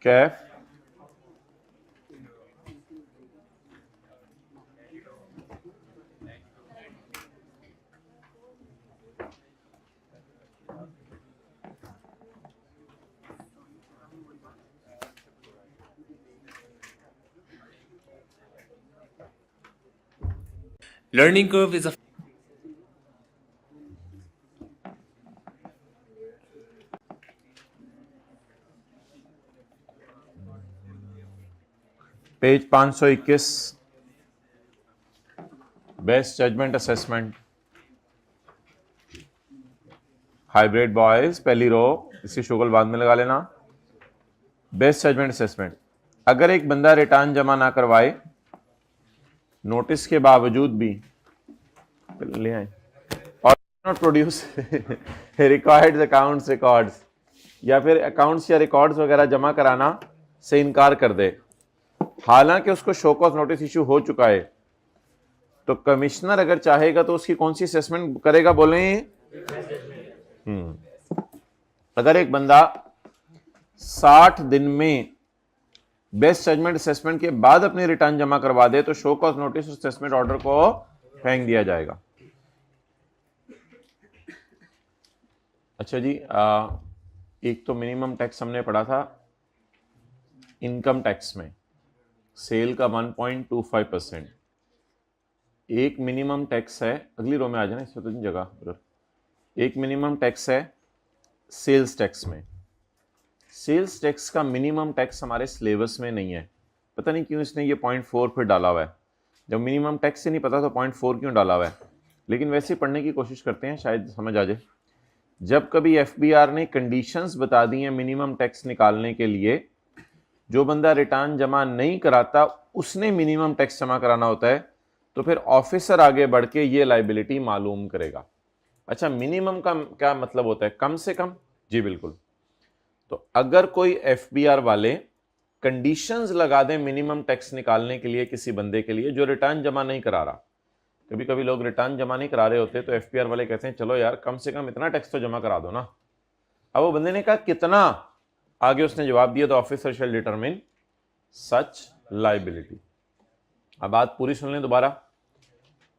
Kaif Learning curve is a page 521 best judgement assessment hybrid boys पहली row, इसकी शुगल बाद में लगा लेना। बेस्ट जजमेंट असेसमेंट, अगर एक बंदा रिटर्न जमा ना करवाए नोटिस के बावजूद भी ले आए और not produce records accounts records या फिर अकाउंट्स या रिकॉर्ड्स वगैरह जमा कराना से इनकार कर दे, हालांकि उसको शो कॉज नोटिस इशू हो चुका है, तो कमिश्नर अगर चाहेगा तो उसकी कौन सी असेसमेंट करेगा बोलें? अगर एक बंदा 60 दिन में बेस्ट जजमेंट असेसमेंट के बाद अपनी रिटर्न जमा करवा दे तो show cause notice assessment order को फेंक दिया जाएगा। अच्छा जी, एक तो मिनिमम टैक्स हमने पढ़ा था इनकम टैक्स में, सेल का 1.25%। एक मिनिमम टैक्स है, अगली रो में आ जाना, इसमें तो नहीं जगह। एक मिनिमम टैक्स है सेल्स टैक्स में। सेल्स टैक्स का मिनिमम टैक्स हमारे सिलेबस में नहीं है, पता नहीं क्यों इसने ये 0.4 फिर डाला हुआ है। जब मिनिमम टैक्स से नहीं पता तो 0.4 क्यों डाला हुआ है, लेकिन वैसे पढ़ने की कोशिश करते हैं, शायद समझ आ जाए। जब कभी एफबीआर ने कंडीशंस बता दी हैं मिनिमम टैक्स निकालने के लिए, जो बंदा रिटर्न जमा नहीं कराता उसने मिनिमम टैक्स जमा कराना होता है, तो फिर ऑफिसर आगे बढ़ के ये लाइबिलिटी मालूम करेगा। अच्छा, मिनिमम का क्या मतलब होता है? कम से कम। जी बिल्कुल। तो अगर कोई एफबीआर वाले कंडीशंस लगा दें मिनिमम टैक्स निकालने के लिए किसी बंदे के लिए जो रिटर्न जमा नहीं करा रहा, कभी कभी लोग रिटर्न जमा नहीं करा रहे होते तो एफबीआर वाले कहते हैं चलो यार कम से कम इतना टैक्स तो जमा करा दो ना। अब वो बंदे ने कहा कितना, आगे उसने जवाब दिया the officer shall determine such liability. अब बात पूरी सुन लें दोबारा।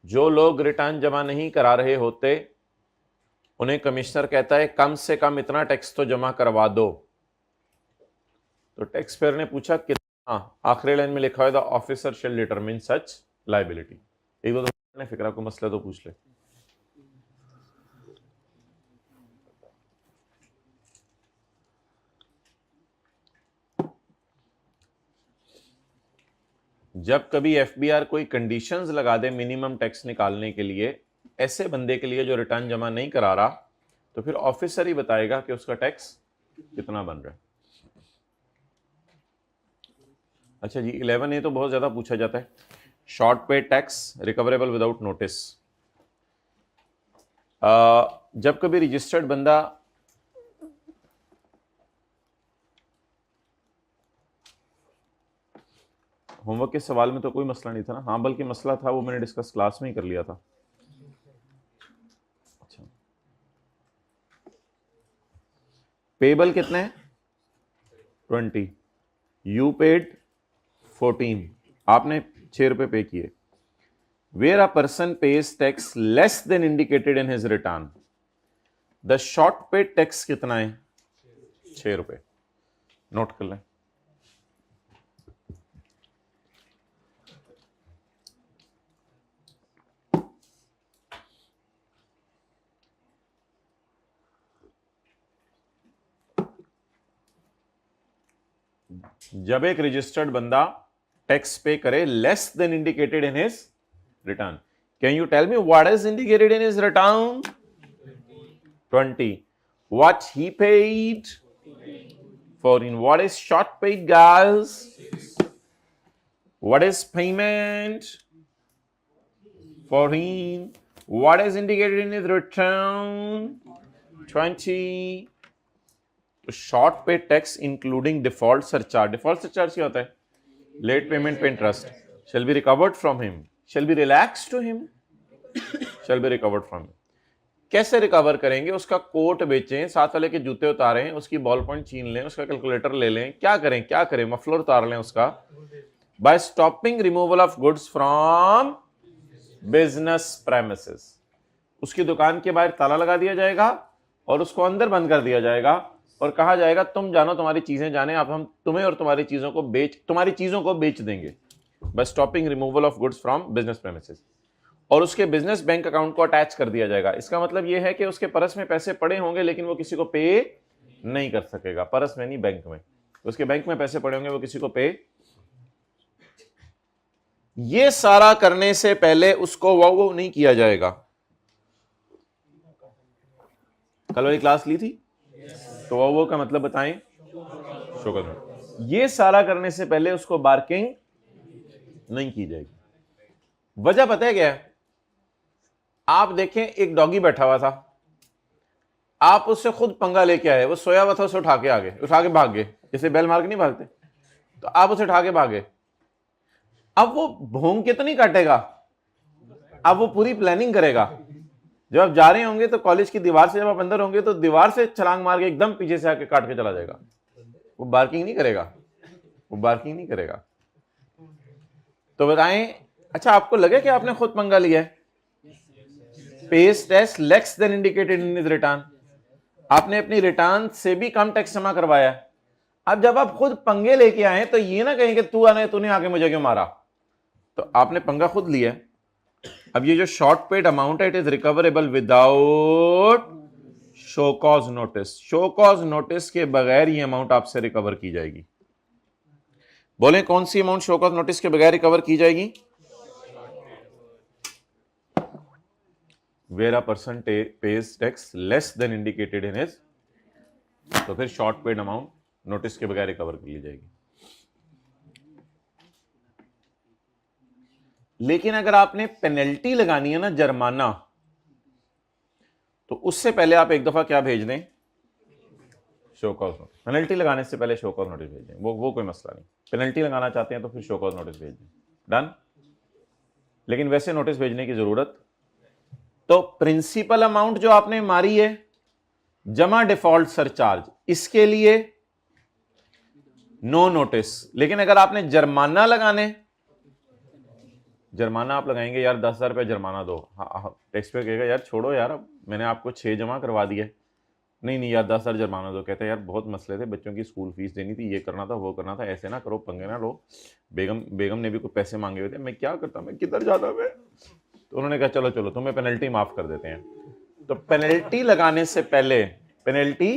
जो लोग रिटर्न जमा नहीं करा रहे होते उन्हें कमिश्नर कहता है कम से कम इतना टैक्स तो जमा करवा दो, तो टैक्स पेयर ने पूछा कितना, आखिरी लाइन में लिखा है the officer shall determine such liability. एक दो फिक्रा को मसला तो पूछ ले। जब कभी एफबीआर कोई कंडीशंस लगा दे मिनिमम टैक्स निकालने के लिए ऐसे बंदे के लिए जो रिटर्न जमा नहीं करा रहा, तो फिर ऑफिसर ही बताएगा कि उसका टैक्स कितना बन रहा है। अच्छा जी, 11A तो बहुत ज्यादा पूछा जाता है, शॉर्ट पे टैक्स रिकवरेबल विदाउट नोटिस। जब कभी रजिस्टर्ड बंदा होमवर्क के सवाल में तो कोई मसला नहीं था ना? हाँ, बल्कि मसला था, वो मैंने डिस्कस क्लास में ही कर लिया था। अच्छा, पेबल कितने हैं? 20, यू पेड 14, आपने 6 रुपए पे किए। Where a person pays tax less than indicated in his return, the short paid tax कितना है? 6 रुपए। नोट कर लें। जब एक रजिस्टर्ड बंदा टैक्स पे करे less than indicated in his return, can you tell me what is indicated in his return? 20. What he paid? 14. What is short paid, guys? What is payment? 14. What is indicated in his return? 20. Short पे tax including default surcharge. Default surcharge क्या होता है? Late payment पे interest shall be recovered from him, shall be relaxed to him, shall be recovered from him. कैसे recover करेंगे? उसका coat बेचें, साथ वाले के जूते उतारें, उसकी बॉल पॉइंट छीन लें, उसका कैलकुलेटर ले लें, क्या करें? क्या करें? मफलर उतार लें उसका। By stopping removal of goods from business premises, उसकी दुकान के बाहर ताला लगा दिया जाएगा और उसको अंदर बंद कर दिया जाएगा और कहा जाएगा तुम जानो, तुम्हारी चीजें जाने, अब हम तुम्हें और तुम्हारी चीजों को बेच देंगे। By stopping removal of goods from business premises, और उसके बिजनेस बैंक अकाउंट को अटैच कर दिया जाएगा। इसका मतलब यह है कि उसके परस में पैसे पड़े होंगे लेकिन वो किसी को पे नहीं कर सकेगा। परस में नहीं, बैंक में। उसके बैंक में पैसे पड़े होंगे, वो किसी को पे। ये सारा करने से पहले उसको वो नहीं किया जाएगा। कल वाली क्लास ली थी तो वो का मतलब बताएं, शो कर। ये सारा करने से पहले उसको बार्किंग नहीं की जाएगी। वजह पता है क्या है? आप देखें, एक डॉगी बैठा हुआ था, आप उससे खुद पंगा लेके आए, वो सोया हुआ था, उसे उठा के भाग गए, जैसे बैल मार के नहीं भागते, तो आप उसे उठा के भागे। अब वो भौंक के तो नहीं काटेगा, अब वो पूरी प्लानिंग करेगा। जब आप जा रहे होंगे तो कॉलेज की दीवार से, जब आप अंदर होंगे तो दीवार से छलांग मार के एकदम पीछे से आके काट के चला जाएगा। वो बार्किंग नहीं करेगा, वो बार्किंग नहीं करेगा। तो बताएं, अच्छा आपको लगे कि आपने खुद पंगा लिया है? Page tax less than indicated in his return, आपने अपनी रिटर्न से भी कम टैक्स जमा करवाया। अब जब आप खुद पंगे लेके आए तो ये ना कहें कि तूने आके मुझे क्यों मारा, तो आपने पंगा खुद लिया। अब ये जो शॉर्ट पेड अमाउंट है, it is recoverable without show cause notice. Show cause notice के बगैर ये अमाउंट आपसे रिकवर की जाएगी। बोले कौन सी अमाउंट शो कॉज नोटिस के बगैर रिकवर की जाएगी? Where a person pays tax less than indicated in his, तो फिर शॉर्ट पेड अमाउंट नोटिस के बगैर रिकवर कर ली जाएगी। लेकिन अगर आपने पेनल्टी लगानी है ना, जुर्माना, तो उससे पहले आप एक दफा क्या भेज दें? Show cause notice. पेनल्टी लगाने से पहले शो कॉज नोटिस भेज दें, वो कोई मसला नहीं। पेनल्टी लगाना चाहते हैं तो फिर शो कॉज नोटिस भेज दें, डन। लेकिन वैसे नोटिस भेजने की जरूरत, तो प्रिंसिपल अमाउंट जो आपने मारी है जमा डिफॉल्ट सरचार्ज, इसके लिए नो नोटिस। लेकिन अगर आपने जुर्माना लगाने, जुर्माना आप लगाएंगे, यार 10,000 रुपये जुर्माना दो, टैक्स पे कहेगा यार छोड़ो यार, अब मैंने आपको 6 जमा करवा दिए, नहीं यार 10,000 जुर्माना दो। कहते हैं यार बहुत मसले थे, बच्चों की स्कूल फीस देनी थी, ये करना था, वो करना था, ऐसे ना करो, पंगे ना लो, बेगम ने भी कुछ पैसे मांगे हुए थे, मैं क्या करता, मैं किधर जाता मैं। तो उन्होंने कहा चलो चलो तुम्हें पेनल्टी माफ कर देते हैं। तो पेनल्टी लगाने से पहले पेनल्टी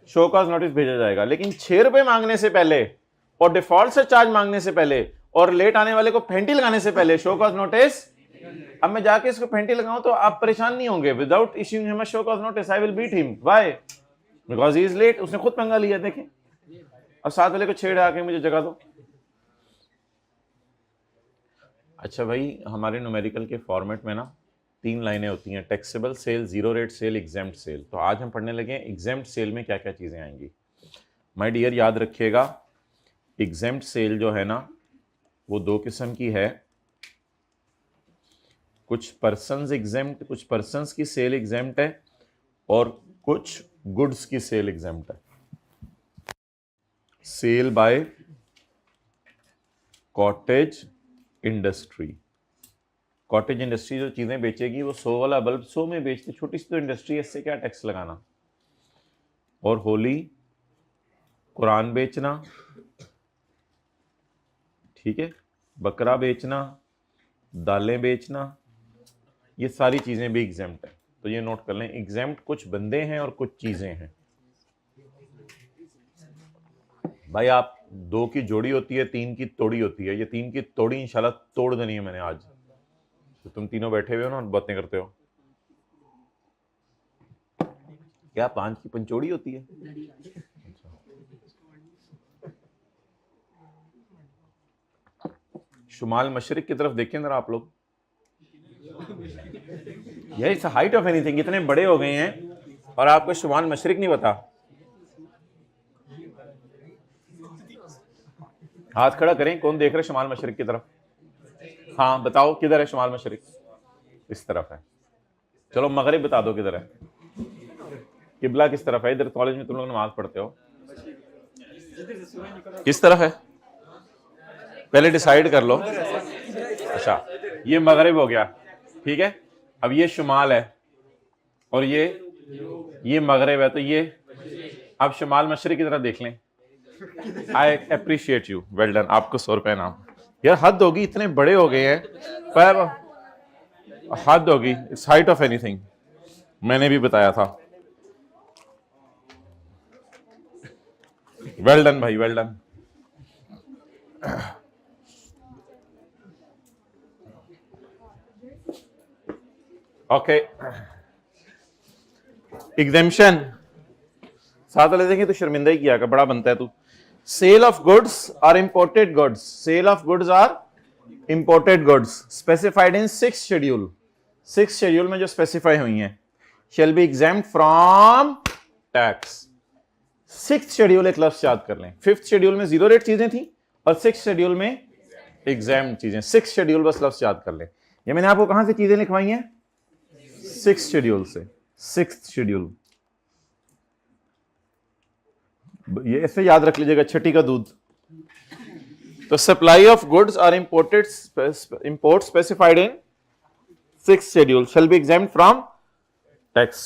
शो कॉज नोटिस भेजा जाएगा। लेकिन 6 रुपए मांगने से पहले और डिफॉल्ट से चार्ज मांगने से पहले और लेट आने वाले को फेंटी लगाने से पहले शो कॉज नोटिस। अब मैं जाके इसको फेंटी लगाऊं तो आप परेशान नहीं होंगे। Without issuing him a show cause notice I will beat him, why? Because he is late. उसने खुद पंगा लिया, देखें। अब साथ वाले को छेड़ आके मुझे जगह दो। अच्छा भाई, हमारे न्यूमेरिकल के फॉर्मेट में ना 3 लाइनें होती हैं, taxable sale, zero rate sale, exempt sale. तो आज हम पढ़ने लगे हैं एग्जेम्प्ट सेल में क्या क्या चीजें आएंगी। माय डियर याद रखिएगा, एग्जेम्प्ट सेल जो है ना वो 2 किस्म की है। कुछ पर्सन्स एग्जेम्प्ट, कुछ पर्सन्स की सेल एग्जेम्प्ट है और कुछ गुड्स की सेल एग्जेम्प्ट है। Sale by cottage industry. Cottage industry जो चीजें बेचेगी वो 100 वाला बल्ब 100 में बेचती, छोटी सी तो इंडस्ट्री है, इससे क्या टैक्स लगाना। और होली कुरान बेचना, ठीक है, बकरा बेचना, दालें बेचना, ये सारी चीजें भी एग्जेम्प्ट है। तो ये नोट कर लें, एग्जेम्प्ट कुछ बंदे हैं और कुछ चीजें हैं। भाई आप 2 की जोड़ी होती है, 3 की तोड़ी होती है। ये 3 की तोड़ी इंशाल्लाह तोड़ देनी है मैंने आज। तो तुम तीनों बैठे हुए हो ना, बातें करते हो। क्या 5 की पंचोड़ी होती है? शुमाल मशरिक की तरफ देखें जरा आप लोग। यही इट्स हाइट ऑफ एनीथिंग। इतने बड़े हो गए हैं और आपको शुमाल मशरिक नहीं पता। हाथ खड़ा करें, कौन देख रहे हैं शुमाल मशरिक की तरफ? हाँ बताओ, किधर है शुमाल मशरिक? इस तरफ है। चलो मगरिब बता दो किधर है, किबला किस तरफ है? इधर कॉलेज में तुम लोग नमाज पढ़ते हो, किस तरफ है पहले डिसाइड कर लो। अच्छा ये मगरिब हो गया, ठीक है। अब ये शुमाल है और ये मगरिब है, तो ये अब शुमाल मशरिक की तरफ देख लें। I appreciate you, well done, आपको 100 रुपए नाम। यार हद होगी, इतने बड़े हो गए हैं पर हद होगी, इट्स हाइट ऑफ एनीथिंग, मैंने भी बताया था। वेल डन भाई, वेल डन। ओके, एग्जेम्पशन साथ ले देंगे तो शर्मिंदा ही किया, का बड़ा बनता है तू। Sale of goods or imported goods, sale of goods or imported goods specified in 6th schedule, 6th schedule में जो स्पेसिफाई हुई हैं, shall be exempt from tax. 6th schedule एक लफ्ज याद कर लें, 5th शेड्यूल में जीरो रेट चीजें थी और 6th शेड्यूल में एग्जाम्प्ट चीजें। 6th शेड्यूल बस लफ्ज याद कर लें। ये मैंने आपको कहां से चीजें लिखवाई हैं? 6th शेड्यूल से। 6th शेड्यूल ये ऐसे याद रख लीजिएगा, छठी का दूध। तो supply of goods or imported, import specified in 6th schedule shall be exempt from tax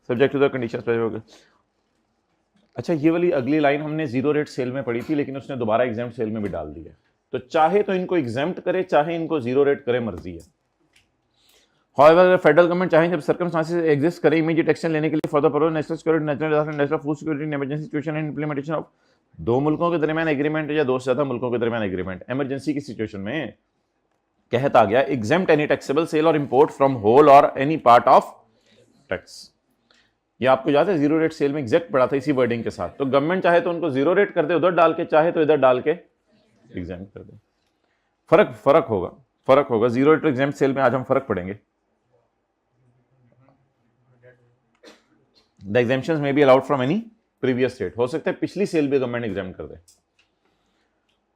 subject to the condition specified. अच्छा ये वाली अगली लाइन हमने जीरो रेट सेल में पढ़ी थी, लेकिन उसने दोबारा एग्जाम्प्ट सेल में भी डाल दी है। तो चाहे तो इनको एग्जाम्प्ट करे, चाहे इनको जीरो रेट करे, मर्जी है। However, फेडरल गवर्नमेंट चाहे जब सर्कमस्टांसेस एग्जिस्ट करे इमीडिएट एक्शन लेने के लिए for the purpose national security, national disaster, national food security in emergency situation and implementation of दो मुल्कों के दरमियान एग्रीमेंट या दो से ज्यादा मुल्कों के दरमियान एग्रीमेंट। इमरजेंसी की सिचुएशन में कहता गया एग्जेम्प्ट एनी टैक्सेबल सेल और इंपोर्ट फ्रॉम होल और एनी पार्ट ऑफ टैक्स। ये आपको याद है जीरो रेट सेल में एग्जैक्ट पड़ा था इसी वर्डिंग के साथ। तो गवर्नमेंट चाहे तो उनको जीरो रेट कर दे उधर डाल के, चाहे तो इधर डाल के एग्जेम्प्ट कर दे। फर्क होगा जीरो रेट एग्जेम्प्ट सेल में आज हम फर्क पढ़ेंगे। The exemptions may be allowed from any previous state, हो सकता है पिछली सेल भी गवर्नमेंट एग्जाम कर दे,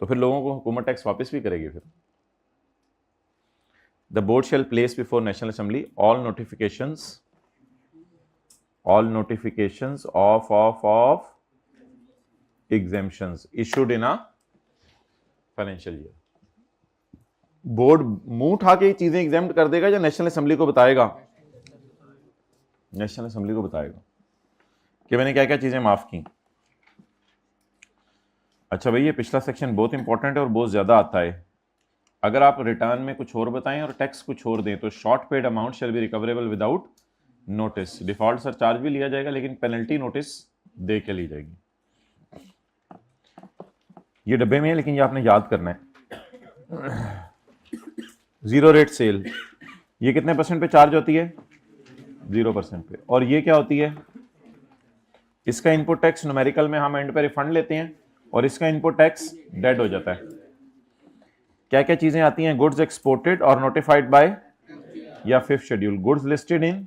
तो फिर लोगों को हुकूमत टैक्स वापस भी करेगी। फिर the board shall place before national assembly all notifications of exemptions issued in a financial year। Board मुंह उठा के चीजें एग्जाम्प्ट कर देगा या नेशनल असेंबली को बताएगा? नेशनल असेंबली को बताएगा कि मैंने क्या क्या चीजें माफ की। अच्छा भाई ये पिछला सेक्शन बहुत इंपॉर्टेंट है और बहुत ज्यादा आता है। अगर आप रिटर्न में कुछ और बताएं और टैक्स कुछ और दें तो short paid amount shall be recoverable without notice. Default surcharge भी लिया जाएगा लेकिन पेनल्टी नोटिस दे के ली जाएगी। ये डब्बे में है लेकिन ये आपने याद करना है। जीरो रेट सेल ये कितने परसेंट पे चार्ज होती है? 0% पे। और ये क्या होती है? इसका इनपुट टैक्स न्यूमेरिकल में हम एंड पे रिफंड लेते हैं और इसका इनपुट टैक्स डेड हो जाता है। क्या क्या चीजें आती हैं? गुड्स एक्सपोर्टेड और नोटिफाइड बाय या 5th schedule, goods listed in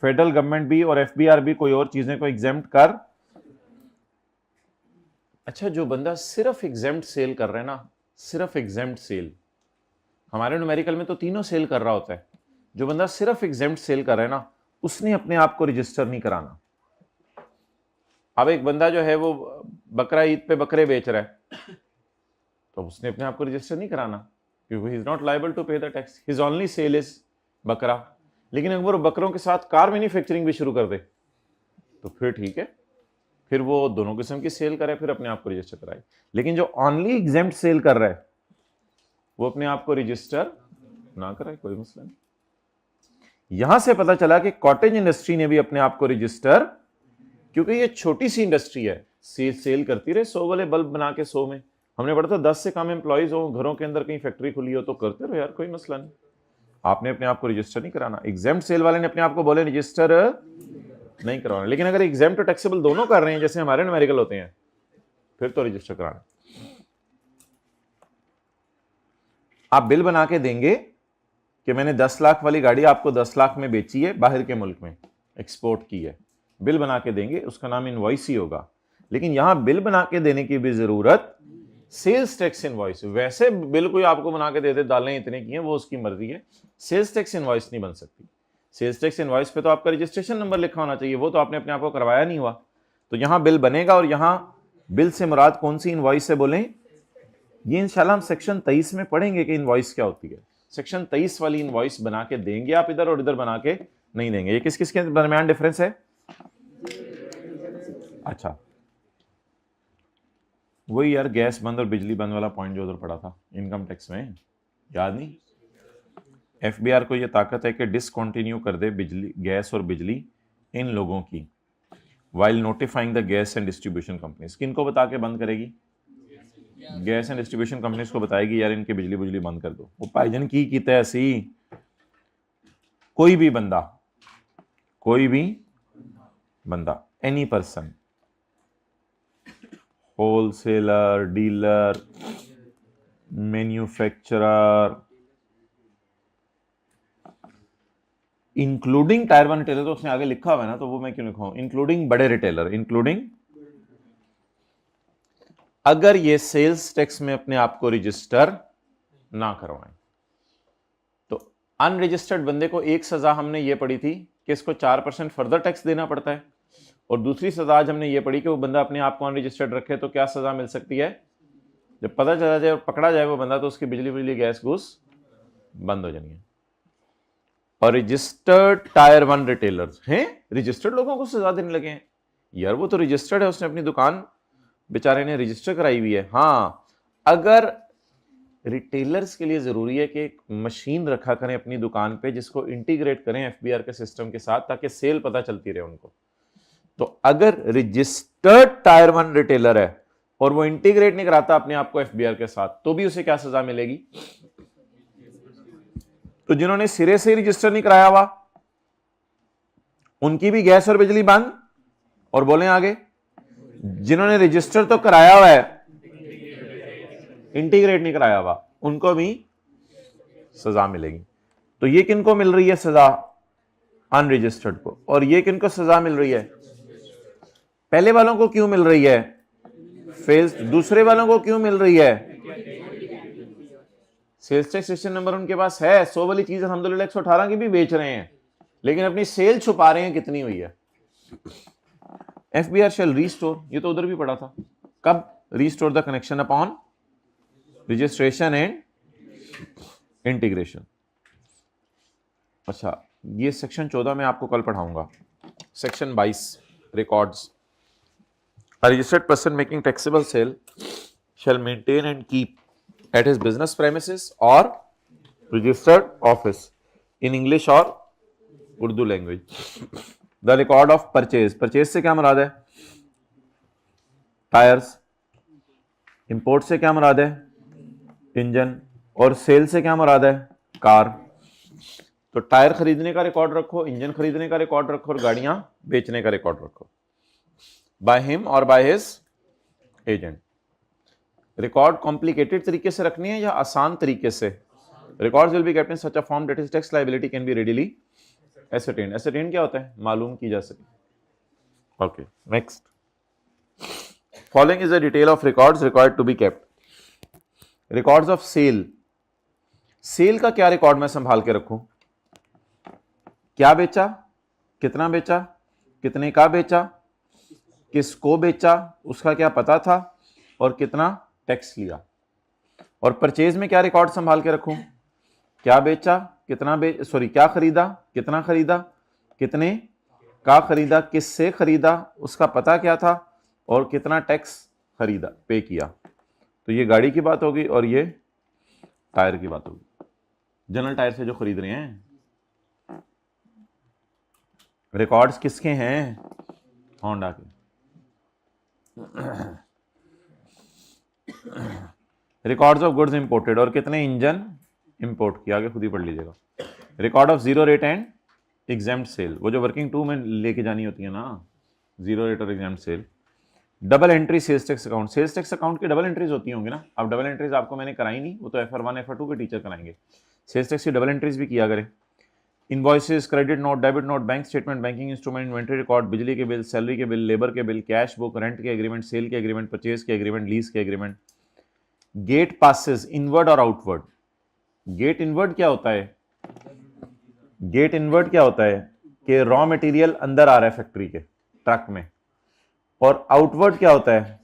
federal government भी और FBR भी कोई और चीजें को एग्जेम्प्ट कर। अच्छा जो बंदा सिर्फ एग्जेम्प्ट सेल कर रहा है ना, सिर्फ एग्जेम्प्ट सेल, हमारे न्यूमेरिकल में तो तीनों सेल कर रहा होता है। जो बंदा सिर्फ एग्जेम्प्ट सेल कर रहा है ना, उसने अपने आप को रजिस्टर नहीं कराना। अब एक बंदा जो है वो बकरा ईद पे बकरे बेच रहा है तो उसने अपने आप को रजिस्टर नहीं कराना, क्योंकि he is not liable to pay the tax, his only sale is बकरा। लेकिन अगर वो बकरों के साथ कार मैन्युफैक्चरिंग भी शुरू कर दे तो फिर ठीक है, फिर वो दोनों किस्म की सेल करे, फिर अपने आप को रजिस्टर कराए। लेकिन जो ओनली एग्जेम्प्ट सेल कर रहा है वो अपने आप को रजिस्टर ना कराए, कोई मसला नहीं। यहां से पता चला कि कॉटेज इंडस्ट्री ने भी अपने आप को रजिस्टर, क्योंकि ये छोटी सी इंडस्ट्री है, सेल करती रहे 100 वाले बल्ब बना के 100 में। हमने पढ़ा था 10 से कम एम्प्लॉइज हो, घरों के अंदर कहीं फैक्ट्री खुली हो तो करते रहो यार, कोई मसला नहीं। आपने अपने आप को रजिस्टर नहीं कराना। एग्जेम्प्ट सेल वाले ने अपने आप को बोले रजिस्टर नहीं करवाना। लेकिन अगर एग्जेम्प्ट और टैक्सेबल दोनों कर रहे हैं जैसे हमारे न्यूमेरिकल होते हैं, फिर तो रजिस्टर कराना। आप बिल बना के देंगे कि मैंने 10 लाख वाली गाड़ी आपको 10 लाख में बेची है, बाहर के मुल्क में एक्सपोर्ट की है, बिल बना के देंगे, उसका नाम इनवॉइस ही होगा। लेकिन यहां बिल बना के देने की भी जरूरत, सेल्स टैक्स इनवॉइस। वैसे बिल कोई आपको बना के दे दे, दालें इतने की हैं, वो उसकी मर्जी है, सेल्स टैक्स इनवॉइस नहीं बन सकती। सेल्स टैक्स इनवॉइस पे तो आपका रजिस्ट्रेशन नंबर लिखा होना चाहिए, वो तो आपने अपने आप को करवाया नहीं हुआ। तो यहां बिल बनेगा और यहां बिल से मुराद कौन सी इनवॉइस से बोलें, ये इंशाल्लाह हम सेक्शन 23 में पढ़ेंगे कि इनवॉइस क्या होती है। सेक्शन 23 वाली इनवॉइस बना के देंगे आप इधर, और इधर बना के नहीं देंगे। ये किस किस के दरमियान डिफरेंस है? अच्छा, वही यार गैस बंद और बिजली बंद वाला पॉइंट जो उधर पड़ा था इनकम टैक्स में, याद नहीं? एफबीआर को ये ताकत है कि डिसकंटिन्यू कर दे बिजली, गैस और बिजली इन लोगों की, while notifying the gas and distribution companies. किनको बता के बंद करेगी? गैस एंड डिस्ट्रीब्यूशन कंपनीज को बताएगी यार इनकी बिजली बुजली बंद कर दो। वो भाईजन की कीता है सी, कोई भी बंदा any person, wholesaler, dealer, manufacturer, including tyre 1 retailer, तो उसने आगे लिखा हुआ है ना, तो वो मैं क्यों लिखा हूं इंक्लूडिंग बड़े रिटेलर, इंक्लूडिंग अगर ये सेल्स टैक्स में अपने आप को रजिस्टर ना करवाएं। तो अनरजिस्टर्ड बंदे को एक सजा हमने ये पढ़ी थी कि इसको 4% फर्दर टैक्स देना पड़ता है, और दूसरी सजा आज हमने ये पढ़ी कि वो बंदा अपने आप को अनरजिस्टर्ड रखे तो क्या सजा मिल सकती है? जब पता चला जाए और पकड़ा जाए वो बंदा, तो उसकी बिजली गैस घूस बंद हो जाएंगे। और रजिस्टर्ड टायर 1 रिटेलर्स हैं, रजिस्टर्ड लोगों को सजा देने लगे हैं। यार वो तो रजिस्टर्ड है, उसने अपनी दुकान बेचारे ने रजिस्टर कराई हुई है। हाँ, अगर रिटेलर्स के लिए जरूरी है कि एक मशीन रखा करें अपनी दुकान पे जिसको इंटीग्रेट करें एफबीआर के सिस्टम के साथ, ताकि सेल पता चलती रहे उनको। तो अगर रजिस्टर्ड टायर 1 रिटेलर है और वो इंटीग्रेट नहीं कराता अपने आप को एफबीआर के साथ, तो भी उसे क्या सजा मिलेगी? तो जिन्होंने सिरे से रजिस्टर नहीं कराया हुआ उनकी भी गैस और बिजली बंद, और बोले आगे जिन्होंने रजिस्टर तो कराया हुआ है, इंटीग्रेट नहीं कराया हुआ, उनको भी सजा मिलेगी। तो ये किनको मिल रही है सजा? अनरजिस्टर्ड को। और ये किनको सजा मिल रही है? पहले वालों को क्यों मिल रही है? फेल्स। दूसरे वालों को क्यों मिल रही है? सेल्स टैक्स रजिस्ट्रेशन नंबर उनके पास है, 100 वाली चीज अल्हम्दुलिल्लाह 118 की भी बेच रहे हैं, लेकिन अपनी सेल छुपा रहे हैं कितनी हुई है। एफबीआर शैल रीस्टोर, ये तो उधर भी पड़ा था, कब? Restore the connection upon registration and integration. अच्छा, ये सेक्शन 14 में आपको कल पढ़ाऊंगा। Section 22 records. A registered person making taxable sale shall maintain and keep at his business premises or registered office in English or Urdu language the record of purchase। Purchase से क्या मुराद है? Tyres. Import से क्या मुराद है? Engine. और cell से क्या मुराद है? कार। तो टायर खरीदने का रिकॉर्ड रखो, इंजन खरीदने का रिकॉर्ड रखो, और गाड़ियां बेचने का रिकॉर्ड रखो, बाय हिम और by his agent. Record complicated तरीके से रखनी है या आसान तरीके से? Records will be kept in such a form that is tax liability can be readily ascertained. Ascertained क्या होता है? मालूम की जा सके। Okay, next. Following is a detail of records required to be kept. Records of sale. Sale का क्या record मैं संभाल के रखूं? क्या बेचा, कितना बेचा, कितने का बेचा, किसको बेचा, उसका क्या पता था, और कितना टैक्स लिया। और परचेज में क्या रिकॉर्ड संभाल के रखूं? क्या बेचा, कितना क्या खरीदा, कितना खरीदा, कितने का खरीदा, किससे खरीदा, उसका पता क्या था, और कितना टैक्स खरीदा पे किया। तो ये गाड़ी की बात होगी और ये टायर की बात होगी, जनरल टायर से जो खरीद रहे हैं। रिकॉर्ड्स किसके हैं? होंडा के। रिकॉर्ड्स ऑफ गुड्स इंपोर्टेड, और कितने इंजन इंपोर्ट किया, आगे खुद ही पढ़ लीजिएगा। Record of zero rate and exempt sale, वो जो वर्किंग 2 में लेके जानी होती है ना, जीरो रेट और exempt sale. Double entry sales tax account. Sales tax account की डबल एंट्रीज होती होंगी ना। अब डबल एंट्रीज आपको मैंने कराई नहीं, वो तो FR1 FR2 के टीचर कराएंगे। सेल्स टैक्स की डबल एंट्रीज भी किया करें। Invoices, credit note, debit note, bank statement, banking instrument, inventory record, बिजली के बिल, सैलरी के बिल, लेबर के बिल, कैश बुक, रेंट के एग्रीमेंट, सेल के एग्रीमेंट, परचेज के एग्रीमेंट, लीज के एग्रीमेंट। गेट पासेस इनवर्ड और आउटवर्ड। गेट इनवर्ड क्या होता है? गेट इनवर्ट क्या होता है कि रॉ मटेरियल अंदर आ रहा है फैक्ट्री के ट्रक में, और आउटवर्ड क्या होता है,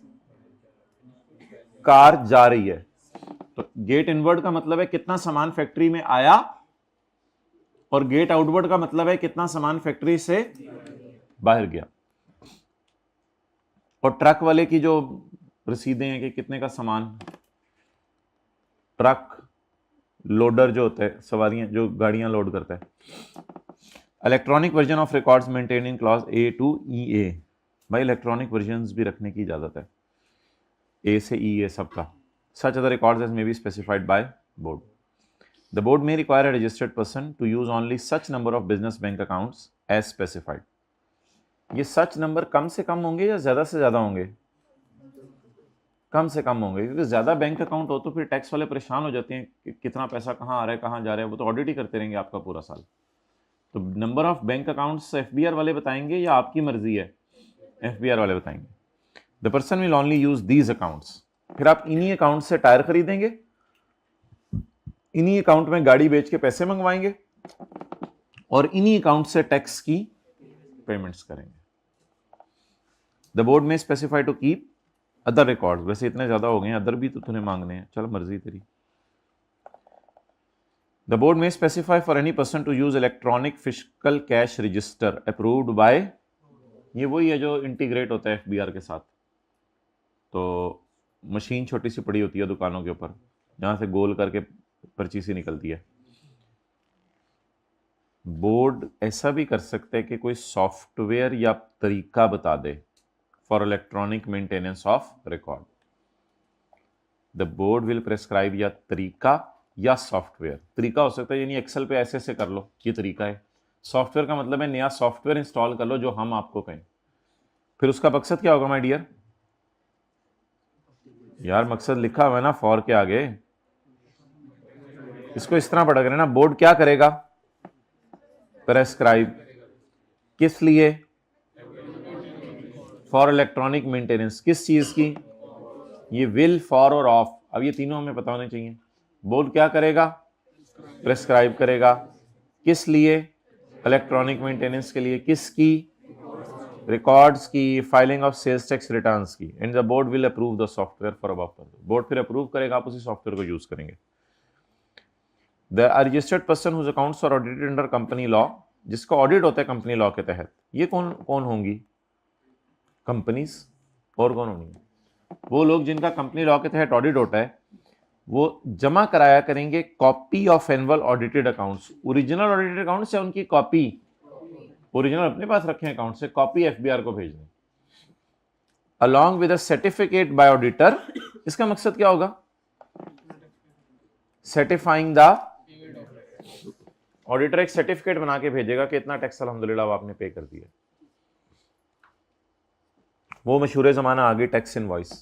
कार जा रही है। तो गेट इनवर्ट का मतलब है कितना सामान फैक्ट्री में आया, और गेट आउटवर्ड का मतलब है कितना सामान फैक्ट्री से बाहर गया। और ट्रक वाले की जो रसीदें हैं कि कितने का सामान, ट्रक लोडर जो होता है, सवारियां जो गाड़ियां लोड करता है। Electronic version of records maintain in clause A to E A. भाई इलेक्ट्रॉनिक वर्जन्स भी रखने की इजाजत है, ए से ई ए सबका। Such other records as may be specified by board. The board may require a registered person to use only such number of business bank accounts as specified. ये सच नंबर कम से कम होंगे या ज्यादा से ज्यादा होंगे? कम से कम होंगे, क्योंकि ज्यादा बैंक अकाउंट हो तो फिर टैक्स वाले परेशान हो जाते हैं कि कितना पैसा कहाँ आ रहा है कहाँ जा रहा है, वो तो ऑडिट ही करते रहेंगे आपका पूरा साल। तो number of bank accounts FBR वाले बताएंगे या आपकी मर्जी है? एफबीआर वाले बताएंगे। The person will only use these accounts. फिर आप इन्हीं अकाउंट से टायर खरीदेंगे, इन्हीं अकाउंट में गाड़ी बेच के पैसे मंगवाएंगे, और इन्हीं अकाउंट से टैक्स की पेमेंट्स करेंगे। The board may specify to keep other records. वैसे इतने ज्यादा हो गए हैं, अदर भी तो तुम्हें मांगने हैं, चलो मर्जी तेरी। The board may specify for any person to use electronic physical cash register approved by, ये वही है जो इंटीग्रेट होता है एफबीआर के साथ। तो मशीन छोटी सी पड़ी होती है दुकानों के ऊपर, जहां से गोल करके पर्ची सी निकलती है। बोर्ड ऐसा भी कर सकते हैं कि कोई सॉफ्टवेयर या तरीका बता दे for electronic maintenance of record. The board will prescribe या तरीका या सॉफ्टवेयर। तरीका हो सकता है यानी एक्सेल पे ऐसे कर लो, ये तरीका है। सॉफ्टवेयर का मतलब है नया सॉफ्टवेयर इंस्टॉल कर लो जो हम आपको कहें। फिर उसका मकसद क्या होगा माय डियर? यार मकसद लिखा हुआ है ना फॉर के आगे, इसको इस तरह पढ़ा करें ना। बोर्ड क्या करेगा? प्रेस्क्राइब किस लिए? फॉर इलेक्ट्रॉनिक मेंटेनेंस, किस चीज की? ये विल, फॉर और ऑफ, अब ये तीनों हमें पता होने चाहिए। बोर्ड क्या करेगा? प्रेस्क्राइब करेगा किस लिए? इलेक्ट्रॉनिक मेंटेनेंस के लिए। किसकी? रिकॉर्ड्स की, filing of sales tax returns की। And the board will approve the software for above. Board फिर अप्रूव करेगा, आप उसी सॉफ्टवेयर को यूज करेंगे। The registered person whose accounts are audited under company law, जिसका ऑडिट होता है कंपनी लॉ के तहत। ये कौन कौन होंगी? कंपनीज। और कौन होंगी? वो लोग जिनका कंपनी लॉ के तहत ऑडिट होता है, वो जमा कराया करेंगे copy of annual audited accounts. Original audited accounts या उनकी कॉपी? ओरिजिनल अपने पास रखे अकाउंट से, कॉपी एफबीआर को भेजने, along with a certificate bye auditor. इसका मकसद क्या होगा? सर्टिफाइंग द ऑडिटर एक सर्टिफिकेट बना के भेजेगा कि इतना टैक्स अल्हम्दुलिल्लाह आपने पे कर दिया। वो मशहूर जमाना आ गई टैक्स इनवॉइस।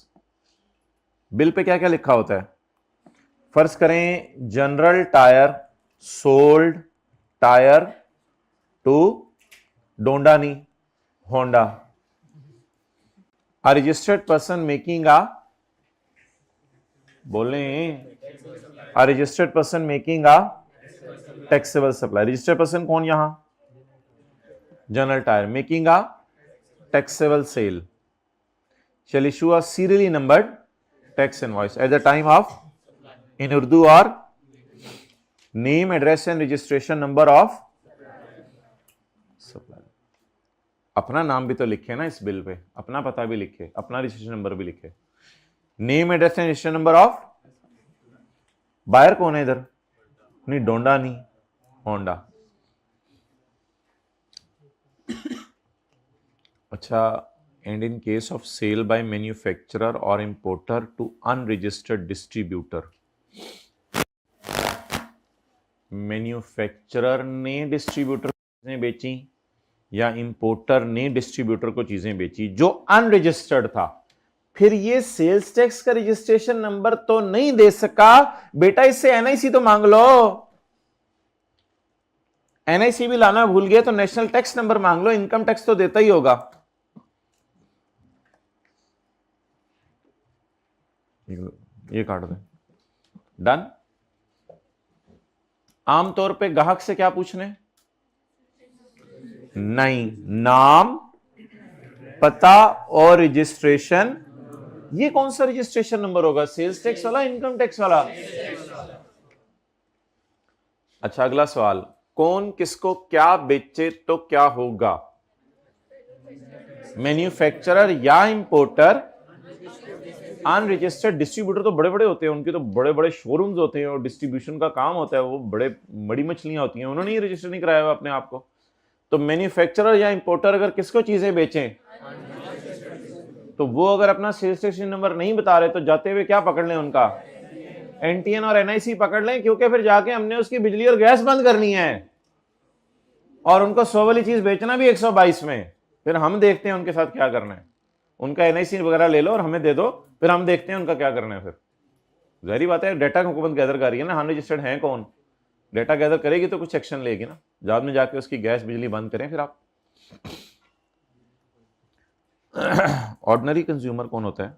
बिल पे क्या क्या लिखा होता है? फर्ज करें general tyre sold tyre to डोंडानी Honda. A registered person making a, बोले, a registered person making a taxable supply। registered person कौन यहां? General tyre. Making a taxable sale shall issue a serially numbered tax invoice at the time of, in Urdu or name, address and registration number of supplier। अपना नाम भी तो लिखे ना इस bill pay, अपना पता भी लिखे, अपना रजिस्ट्रेशन नंबर भी लिखे। Name, address and registration number of buyer कौन है इधर? नहीं डोंडा, नहीं होंडा। अच्छा, and in case of sale by manufacturer और importer to unregistered distributor. Manufacturer ने डिस्ट्रीब्यूटर ने बेची या इंपोर्टर ने डिस्ट्रीब्यूटर को चीजें बेची जो अनरजिस्टर्ड था, फिर ये सेल्स टैक्स का रजिस्ट्रेशन नंबर तो नहीं दे सका बेटा, इससे एनआईसी तो मांग लो। एनआईसी भी लाना भूल गए तो नेशनल टैक्स नंबर मांग लो, इनकम टैक्स तो देता ही होगा। ये काट दे, डन। आमतौर पे ग्राहक से क्या पूछने? नहीं, नाम, पता और रजिस्ट्रेशन। ये कौन सा रजिस्ट्रेशन नंबर होगा? सेल्स टैक्स वाला, इनकम टैक्स वाला? अच्छा, अगला सवाल, कौन किसको क्या बेचे तो क्या होगा? मैन्युफैक्चरर या इंपोर्टर? अनरजिस्टर्ड डिस्ट्रीब्यूटर तो बड़े बड़े होते हैं, उनके तो बड़े बड़े शोरूम्स होते हैं और डिस्ट्रीब्यूशन का काम होता है, वो बड़ी मछलियां होती हैं, उन्होंने ही रजिस्टर नहीं कराया हुआ अपने आप को। तो मैन्युफैक्चरर या इंपोर्टर अगर किसको चीजें बेचें तो वो अगर अपना सेल्स टैक्स नंबर नहीं बता रहे तो जाते हुए क्या पकड़ लें? उनका एनटीएन और एनआईसी पकड़ लें, क्योंकि फिर जाके हमने उसकी बिजली और गैस बंद करनी है और उनको 100 वाली चीज बेचना भी 122 में। फिर हम देखते हैं उनके साथ क्या करना है। उनका एनआईसी वगैरह ले लो और हमें दे दो, फिर हम देखते हैं उनका क्या करना है। फिर जाहिर बात है, डेटा हुकूमत गैदर कर रही है ना, अनरजिस्टर्ड है कौन, डेटा गैदर करेगी तो कुछ एक्शन लेगी ना, बाद में जाके उसकी गैस बिजली बंद करें फिर आप। ऑर्डिनरी कंज्यूमर कौन होता है?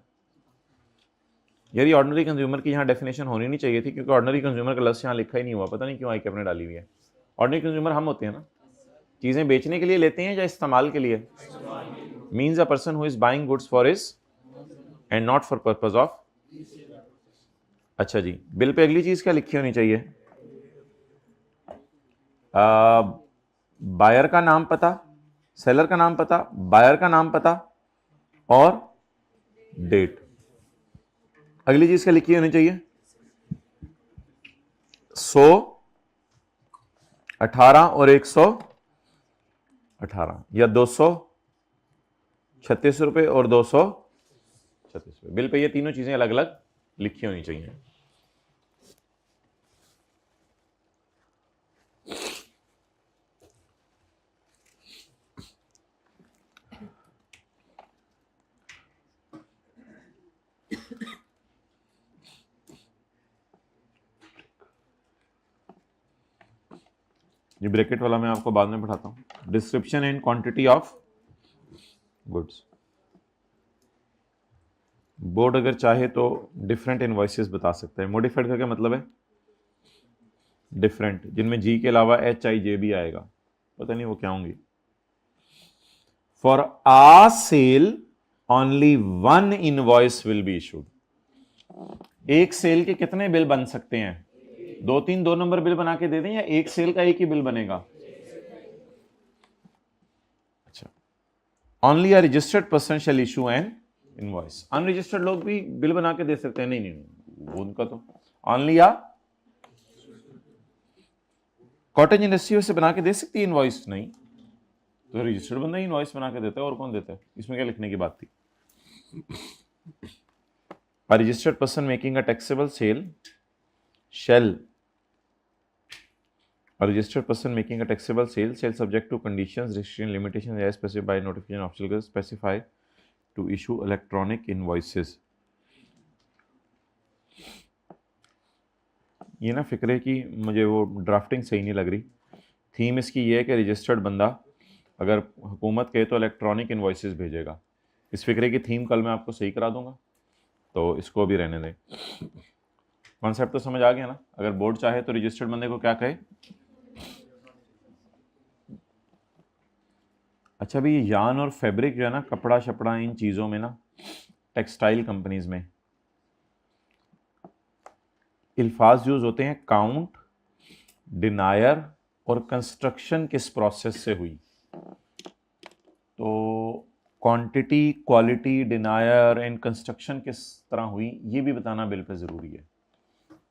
यार ये ऑर्डिनरी कंज्यूमर की यहाँ डेफिनेशन होनी नहीं चाहिए थी, क्योंकि ऑर्डिनरी कंज्यूमर का लफ्ज़ यहाँ लिखा ही नहीं हुआ, पता नहीं क्यों आई के अपने डाली हुई है। ऑर्डिनरी कंज्यूमर हम होते हैं ना, चीज़ें बेचने के लिए लेते हैं या इस्तेमाल के लिए? Means a person who is buying goods for his and not for purpose of. अच्छा जी, बिल पे अगली चीज़ क्या लिखी होनी चाहिए? बायर का नाम पता, सेलर का नाम पता, बायर का नाम पता और डेट। अगली चीज क्या लिखी होनी चाहिए? 100, 18 और 118 या 236 रुपए और 236 रुपए। बिल पे ये तीनों चीजें अलग अलग लिखी होनी चाहिए। ये ब्रैकेट वाला मैं आपको बाद में पढ़ाता हूं। Description and quantity of goods. Board अगर चाहे तो डिफरेंट इनवॉइसेस बता सकता है। मॉडिफाइड का क्या मतलब है? डिफरेंट, जिनमें जी के अलावा एच आई जे भी आएगा, पता नहीं वो क्या होंगी। For a sale only one invoice will be issued. एक सेल के कितने बिल बन सकते हैं? 2-3 2 नंबर बिल बना के दे दें या एक सेल का एक ही बिल बनेगा? अच्छा, only a registered person shall issue an invoice. Unregistered लोग भी बिल बना के दे सकते हैं? नहीं नहीं नहीं, वो उनका तो ओनली आ कॉटेज इंडस्ट्री से बना के दे सकती है इनवॉइस? नहीं, तो रजिस्टर्ड बंदा ही इनवॉइस बना के देता है, और कौन देता है? इसमें क्या लिखने की बात थी? A registered person making a taxable sale shall subject to conditions, restrictions, limitations as specified by notification official specify to issue electronic invoices. ये ना फिक्रे की मुझे वो ड्राफ्टिंग सही नहीं लग रही। थीम इसकी ये है कि रजिस्टर्ड बंदा अगर हुकूमत कहे तो इलेक्ट्रॉनिक इन्वॉइसेस भेजेगा। इस फिक्रे की थीम कल मैं आपको सही करा दूंगा, तो इसको भी रहने दें। कॉन्सेप्ट तो समझ आ गया ना? अगर बोर्ड चाहे तो रजिस्टर्ड बंदे को क्या कहे? अच्छा भी, ये यान और फैब्रिक जो है ना, कपड़ा शपड़ा, इन चीज़ों में ना, टेक्सटाइल कंपनीज में अल्फाज यूज होते हैं काउंट, डिनायर और कंस्ट्रक्शन किस प्रोसेस से हुई। तो क्वांटिटी, क्वालिटी, डिनायर एंड कंस्ट्रक्शन किस तरह हुई, ये भी बताना बिल पे ज़रूरी है।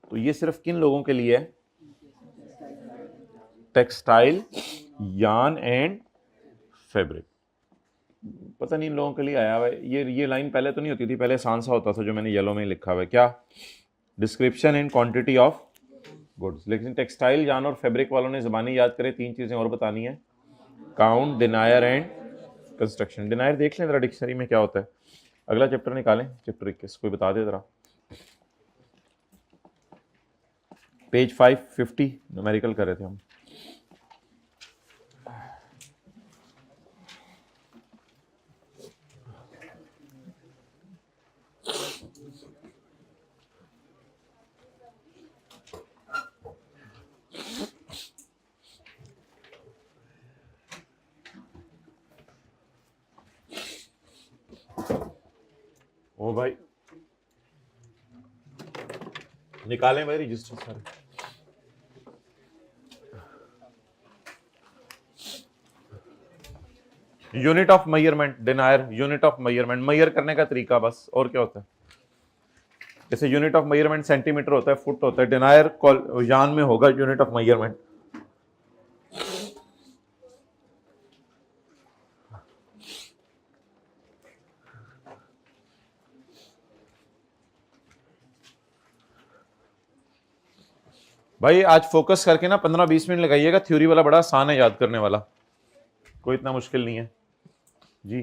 तो ये सिर्फ किन लोगों के लिए है? टेक्सटाइल, यान एंड फैब्रिक। पता नहीं इन लोगों के लिए आया हुआ है। ये लाइन पहले तो नहीं होती थी, पहले आसान सा होता था जो मैंने येलो में लिखा हुआ है। क्या? Description and quantity of goods. लेकिन टेक्सटाइल, यान और फैब्रिक वालों ने ज़बानी याद करे, 3 चीज़ें और बतानी है, काउंट, डिनायर एंड कंस्ट्रक्शन। डिनायर देख लें जरा डिक्शनरी में क्या होता है। अगला चैप्टर निकालें, चैप्टर 21, कोई बता दे जरा। पेज 550 न्यूमेरिकल कर रहे थे हम। ओ भाई निकालें भाई रजिस्टर सारे। Unit of measurement, denier, unit of measurement, measure करने का तरीका बस, और क्या होता है। जैसे यूनिट ऑफ मेजरमेंट सेंटीमीटर होता है, फुट होता है, डिनायर यान में होगा यूनिट ऑफ मेजरमेंट। भाई आज फोकस करके ना 15-20 मिनट लगाइएगा, थ्योरी वाला बड़ा आसान है याद करने वाला, कोई इतना मुश्किल नहीं है जी।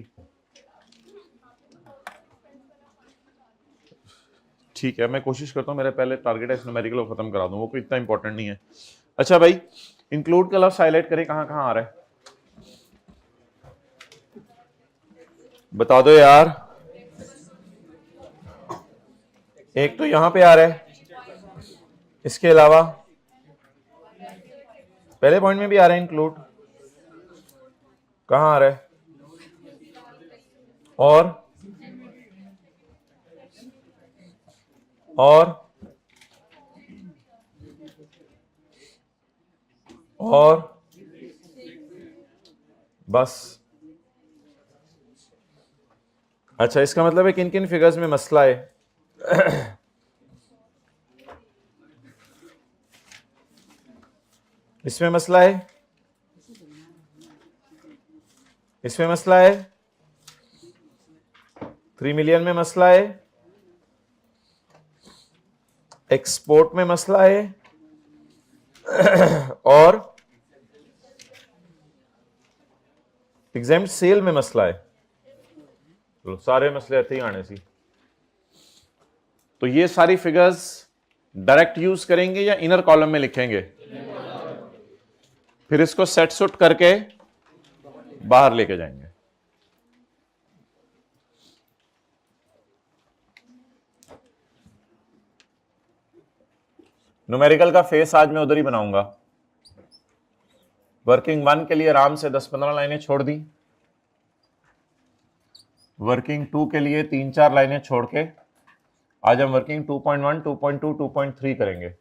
ठीक है, मैं कोशिश करता हूँ, मेरे पहले टारगेट है इस न्यूमेरिकल को खत्म करा दूं, वो कोई इतना इंपॉर्टेंट नहीं है। अच्छा भाई, इंक्लूड का लफ्ज हाईलाइट करें, कहां कहां आ रहा है बता दो यार। एक तो यहां पे आ रहा है, इसके अलावा पहले पॉइंट में भी आ रहा है इंक्लूड, कहां आ रहा है, और और बस। अच्छा, इसका मतलब है किन किन फिगर्स में मसला है। इसमें मसला है, इसमें मसला है, 3 मिलियन में मसला है, एक्सपोर्ट में मसला है, और एग्जाम सेल में मसला है। तो सारे मसले ऐसे ही आने सी। तो ये सारी फिगर्स डायरेक्ट यूज करेंगे या इनर कॉलम में लिखेंगे, फिर इसको सेट सुट करके बाहर लेके जाएंगे। न्यूमेरिकल का फेस आज मैं उधर ही बनाऊंगा। वर्किंग 1 के लिए आराम से 10-15 लाइनें छोड़ दी, वर्किंग 2 के लिए 3-4 लाइनें छोड़ के आज हम वर्किंग 2.1, 2.2, 2.3 करेंगे।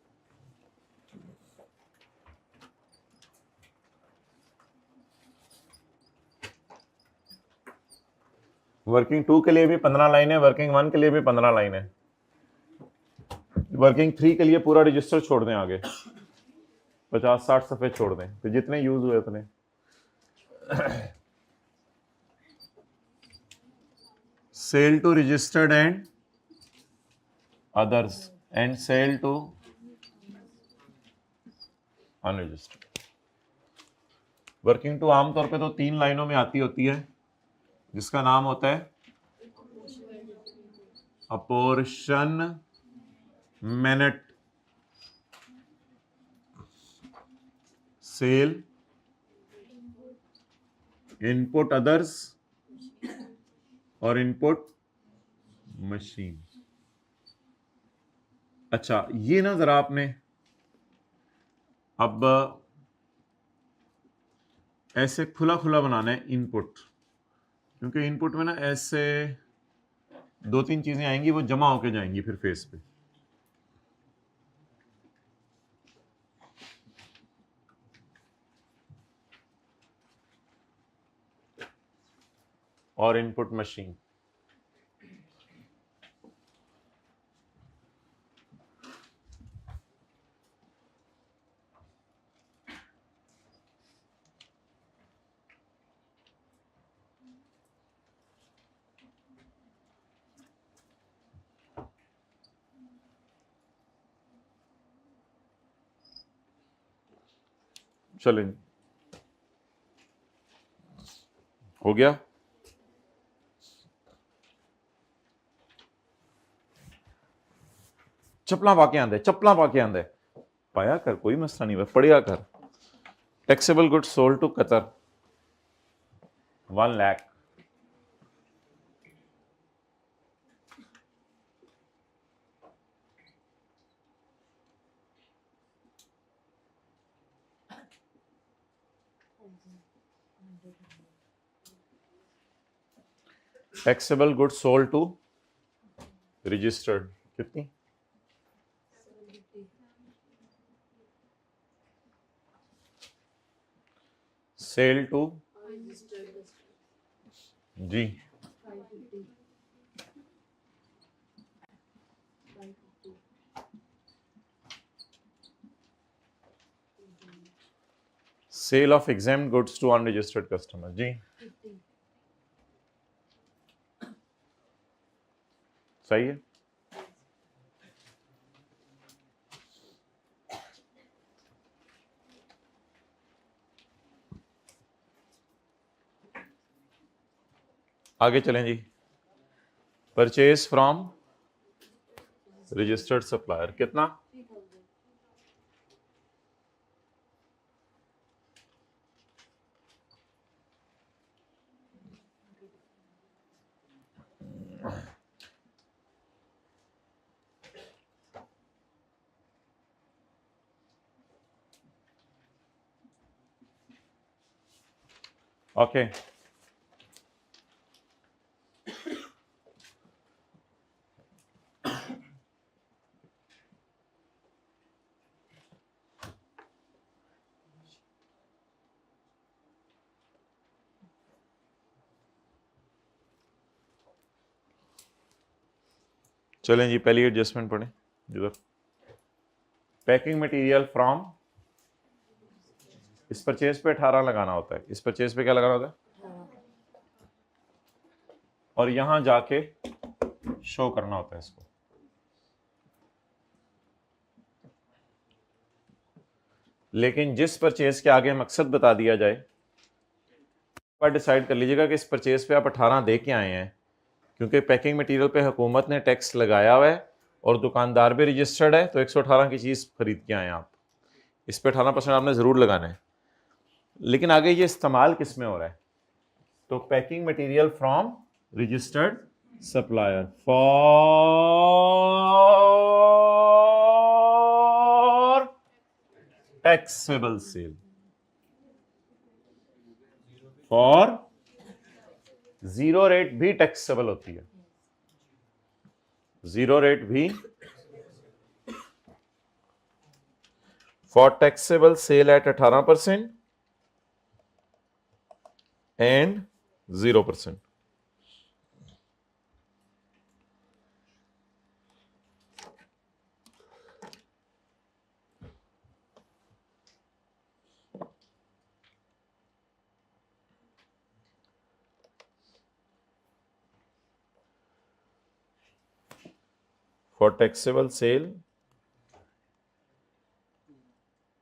वर्किंग 2 के लिए भी 15 लाइनें, वर्किंग 1 के लिए भी 15 लाइनें, वर्किंग 3 के लिए पूरा रजिस्टर छोड़ दें, आगे 50-60 सफे छोड़ दें, तो जितने यूज हुए उतने। Sale to registered and others and sale to unregistered. Working 2 आमतौर पे तो 3 लाइनों में आती होती है, जिसका नाम होता है apportionment sale input others और इनपुट मशीन। अच्छा, ये ना जरा आपने अब ऐसे खुला खुला बनाना है इनपुट, क्योंकि इनपुट में ना ऐसे 2-3 चीजें आएंगी, वो जमा होके जाएंगी फिर फेस पे। और इनपुट मशीन, चलें हो गया। चप्पला पाके आंदे, चप्पला पाके आंदे, पाया कर, कोई मसला नहीं, पढ़िया कर। Taxable goods sold to Qatar 1 lakh. Taxable goods sold to registered कितनी? सेल टू जी sale of exempt goods to unregistered customer जी सही है। आगे चलें जी। परचेज फ्रॉम रजिस्टर्ड सप्लायर कितना? ओके चलें जी, पहली एडजस्टमेंट पढ़ें जिधर पैकिंग मटेरियल फ्रॉम, इस परचेज पे 18 लगाना होता है, इस परचेज पे क्या लगाना होता है और यहां जाके शो करना होता है इसको। लेकिन जिस परचेज के आगे मकसद बता दिया जाए पर डिसाइड कर लीजिएगा कि इस परचेज पे आप 18 दे के आए हैं, क्योंकि पैकिंग मटेरियल पे हुकूमत ने टैक्स लगाया हुआ है और दुकानदार भी रजिस्टर्ड है, तो 118 की चीज़ खरीद के आए हैं आप, इस पे 18% आपने ज़रूर लगाना है। लेकिन आगे ये इस्तेमाल किस में हो रहा है? तो packing material from registered supplier for taxable sale, for zero rate भी टैक्सेबल होती है, जीरो रेट भी for taxable sale at 18% and 0%। For taxable sale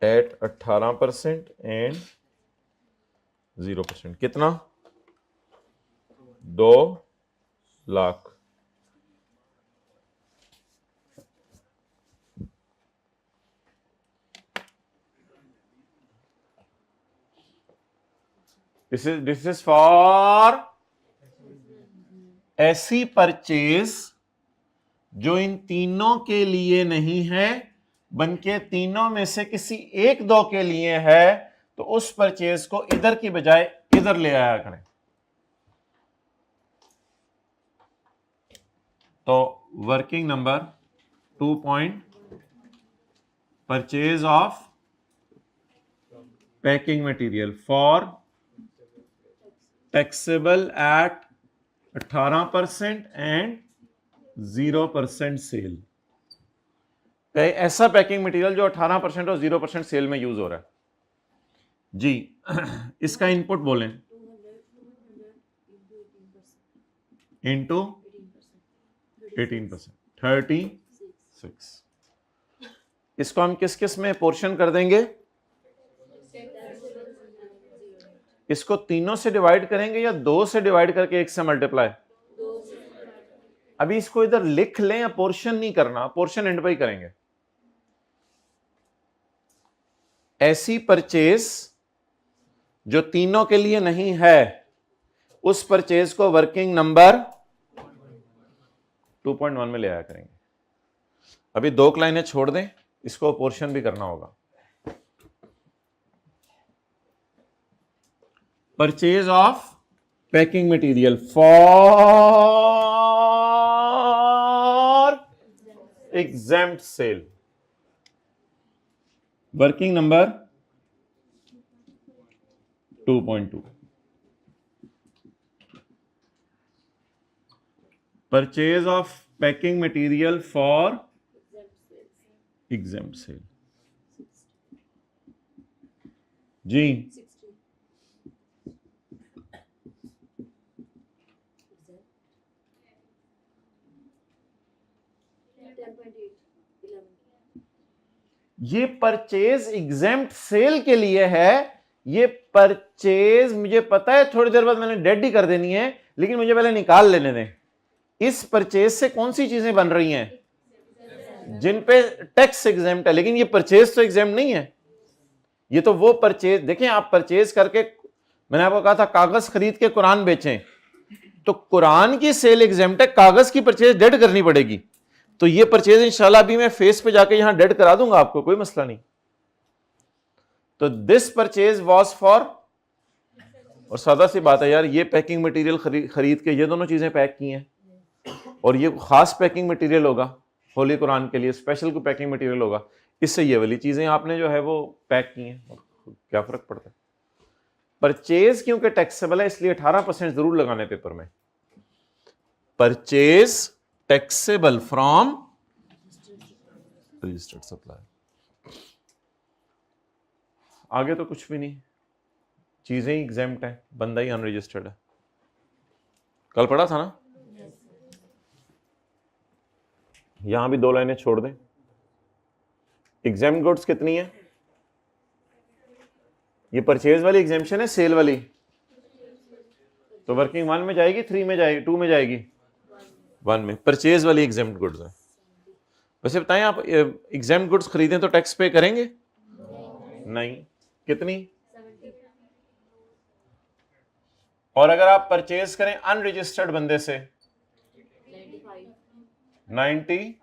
at 18% and 0%। कितना? 2 लाख। दिस इज फॉर ऐसी परचेज जो इन तीनों के लिए नहीं है बल्कि तीनों में से किसी एक दो के लिए है, तो उस परचेज को इधर की बजाय इधर ले आया करें। तो working number 2 point, purchase of packing material for taxable at 18% and 0% sale. ऐसा पैकिंग मटेरियल जो 18% और 0% सेल में यूज हो रहा है जी। इसका इनपुट बोलें इंटू 18%, 36। इसको हम किस किस में पोर्शन कर देंगे? इसको तीनों से डिवाइड करेंगे या 2 से डिवाइड करके 1 से मल्टीप्लाई? अभी इसको इधर लिख लें या पोर्शन नहीं करना, पोर्शन एंड पे ही करेंगे। ऐसी परचेज जो तीनों के लिए नहीं है उस परचेज को वर्किंग नंबर 2.1 में ले आया करेंगे। अभी 2 लाइनें छोड़ दें, इसको पोर्शन भी करना होगा। Purchase of packing material for exempt sale. Working number 2.2. Purchase of packing material for exempt sale. जी ये परचेज एग्जेम्प्ट सेल के लिए है। ये परचेज मुझे पता है थोड़ी देर बाद मैंने डेड ही कर देनी है, लेकिन मुझे पहले निकाल लेने दें। इस परचेज से कौन सी चीजें बन रही हैं जिन पे टैक्स एग्जेम्प्ट है, लेकिन ये परचेज तो एग्जेम्प्ट नहीं है। ये तो वो परचेज, देखें आप परचेज करके, मैंने आपको कहा था कागज खरीद के कुरान बेचें, तो कुरान की सेल एग्जेम्प्ट है, कागज की परचेज डेड करनी पड़ेगी। तो ये परचेज इंशाल्लाह अभी मैं फेस पे जाके यहां डेड करा दूंगा आपको, कोई मसला नहीं। तो दिस परचेज वॉज फॉर, और सादा सी बात है यार, ये पैकिंग मटेरियल खरीद के ये दोनों चीजें पैक की हैं, और ये खास पैकिंग मटेरियल होगा होली कुरान के लिए, स्पेशल कोई पैकिंग मटेरियल होगा, इससे ये वाली चीजें आपने जो है वो पैक की हैं, और क्या फर्क पड़ता है। परचेज क्योंकि टैक्सेबल है इसलिए 18% जरूर लगाने पेपर में। Purchase taxable from registered supply. आगे तो कुछ भी नहीं, चीजें ही एग्जेम्प्ट है, बंदा ही अनरजिस्टर्ड है। कल पढ़ा था ना, यहां भी 2 लाइनें छोड़ दें। एग्जेम्प्ट गुड्स कितनी है? ये परचेज वाली एग्जेम्पशन है, सेल वाली तो वर्किंग 1 में जाएगी, 3 में जाएगी, 2 में जाएगी, 1 में। परचेज वाली एग्जेम्प्ट गुड्स है। वैसे बताएं, आप एग्जेम्प्ट गुड्स खरीदें तो टैक्स पे करेंगे? नहीं। कितनी? और अगर आप परचेज करें अनरजिस्टर्ड बंदे से 90,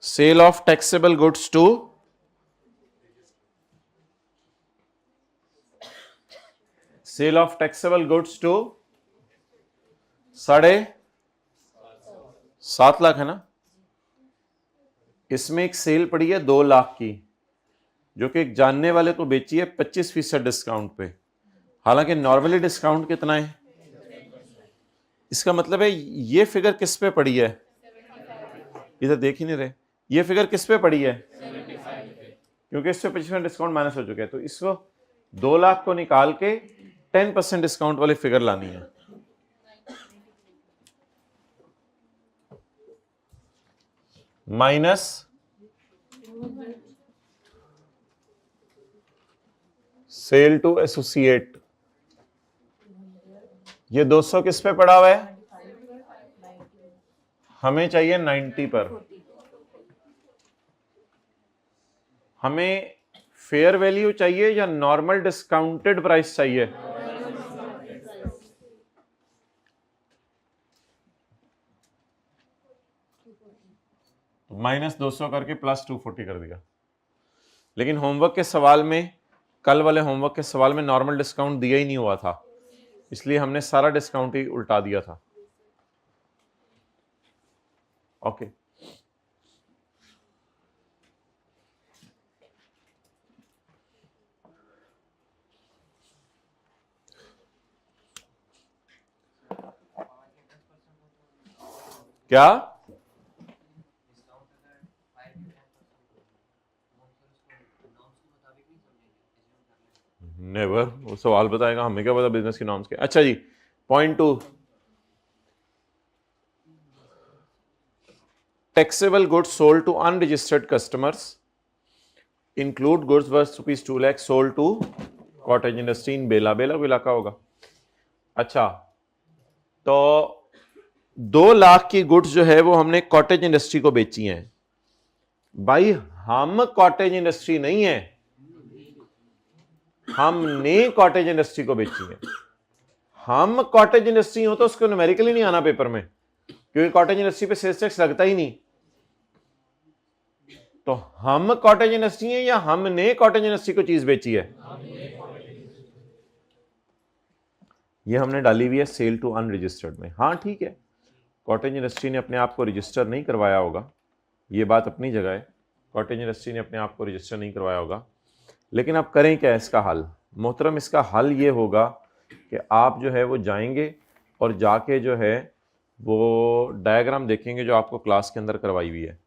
sale of taxable goods to sale of taxable goods to 7.5 lakh है ना। इसमें एक सेल पड़ी है 2 लाख की, जो कि एक जानने वाले को बेची है 25% डिस्काउंट पे। हालांकि नॉर्मली डिस्काउंट कितना है? इसका मतलब है ये फिगर किस पे पड़ी है? इधर देख ही नहीं रहे। ये फिगर किस पे पड़ी है? क्योंकि इससे 25% डिस्काउंट माइनस हो चुका है, तो इसको 2 लाख को निकाल के 10% डिस्काउंट वाली फिगर लानी है। माइनस सेल टू एसोसिएट, ये 200 किस पे पड़ा हुआ है? हमें चाहिए 90 पर। हमें फेयर वैल्यू चाहिए या नॉर्मल डिस्काउंटेड प्राइस चाहिए? माइनस 200 करके प्लस 240 कर दिया। लेकिन होमवर्क के सवाल में, कल वाले होमवर्क के सवाल में नॉर्मल डिस्काउंट दिया ही नहीं हुआ था, इसलिए हमने सारा डिस्काउंट ही उल्टा दिया था। ओके, क्या? नेवर, वो सवाल बताएगा, हमें क्या पता बिजनेस की नॉर्म्स के। अच्छा जी, 0.2 taxable goods sold to unregistered customers include goods worth ₹2 lakh sold to cottage industry in Bela Bela को इलाका होगा। अच्छा, तो 2 लाख की गुड्स जो है वो हमने कॉटेज इंडस्ट्री को बेची हैं। भाई हम कॉटेज इंडस्ट्री नहीं है, हमने कॉटेज इंडस्ट्री को बेची है। हम कॉटेज इंडस्ट्री हो तो उसको न्यूमेरिकली नहीं आना पेपर में, क्योंकि कॉटेज इंडस्ट्री पे सेल्स टैक्स लगता ही नहीं। तो हम कॉटेज इंडस्ट्री है या हमने कॉटेज इंडस्ट्री को चीज बेची है? ये हमने डाली हुई है सेल टू अनरजिस्टर्ड में। हाँ ठीक है, कॉटेज इंडस्ट्री ने अपने आप को रजिस्टर नहीं करवाया होगा, ये बात अपनी जगह है, कॉटेज इंडस्ट्री ने अपने आप को रजिस्टर नहीं करवाया होगा। लेकिन अब करें क्या इसका हल? मोहतरम, इसका हल ये होगा कि आप जो है वो जाएंगे और जाके जो है वो डायग्राम देखेंगे जो आपको क्लास के अंदर करवाई हुई है।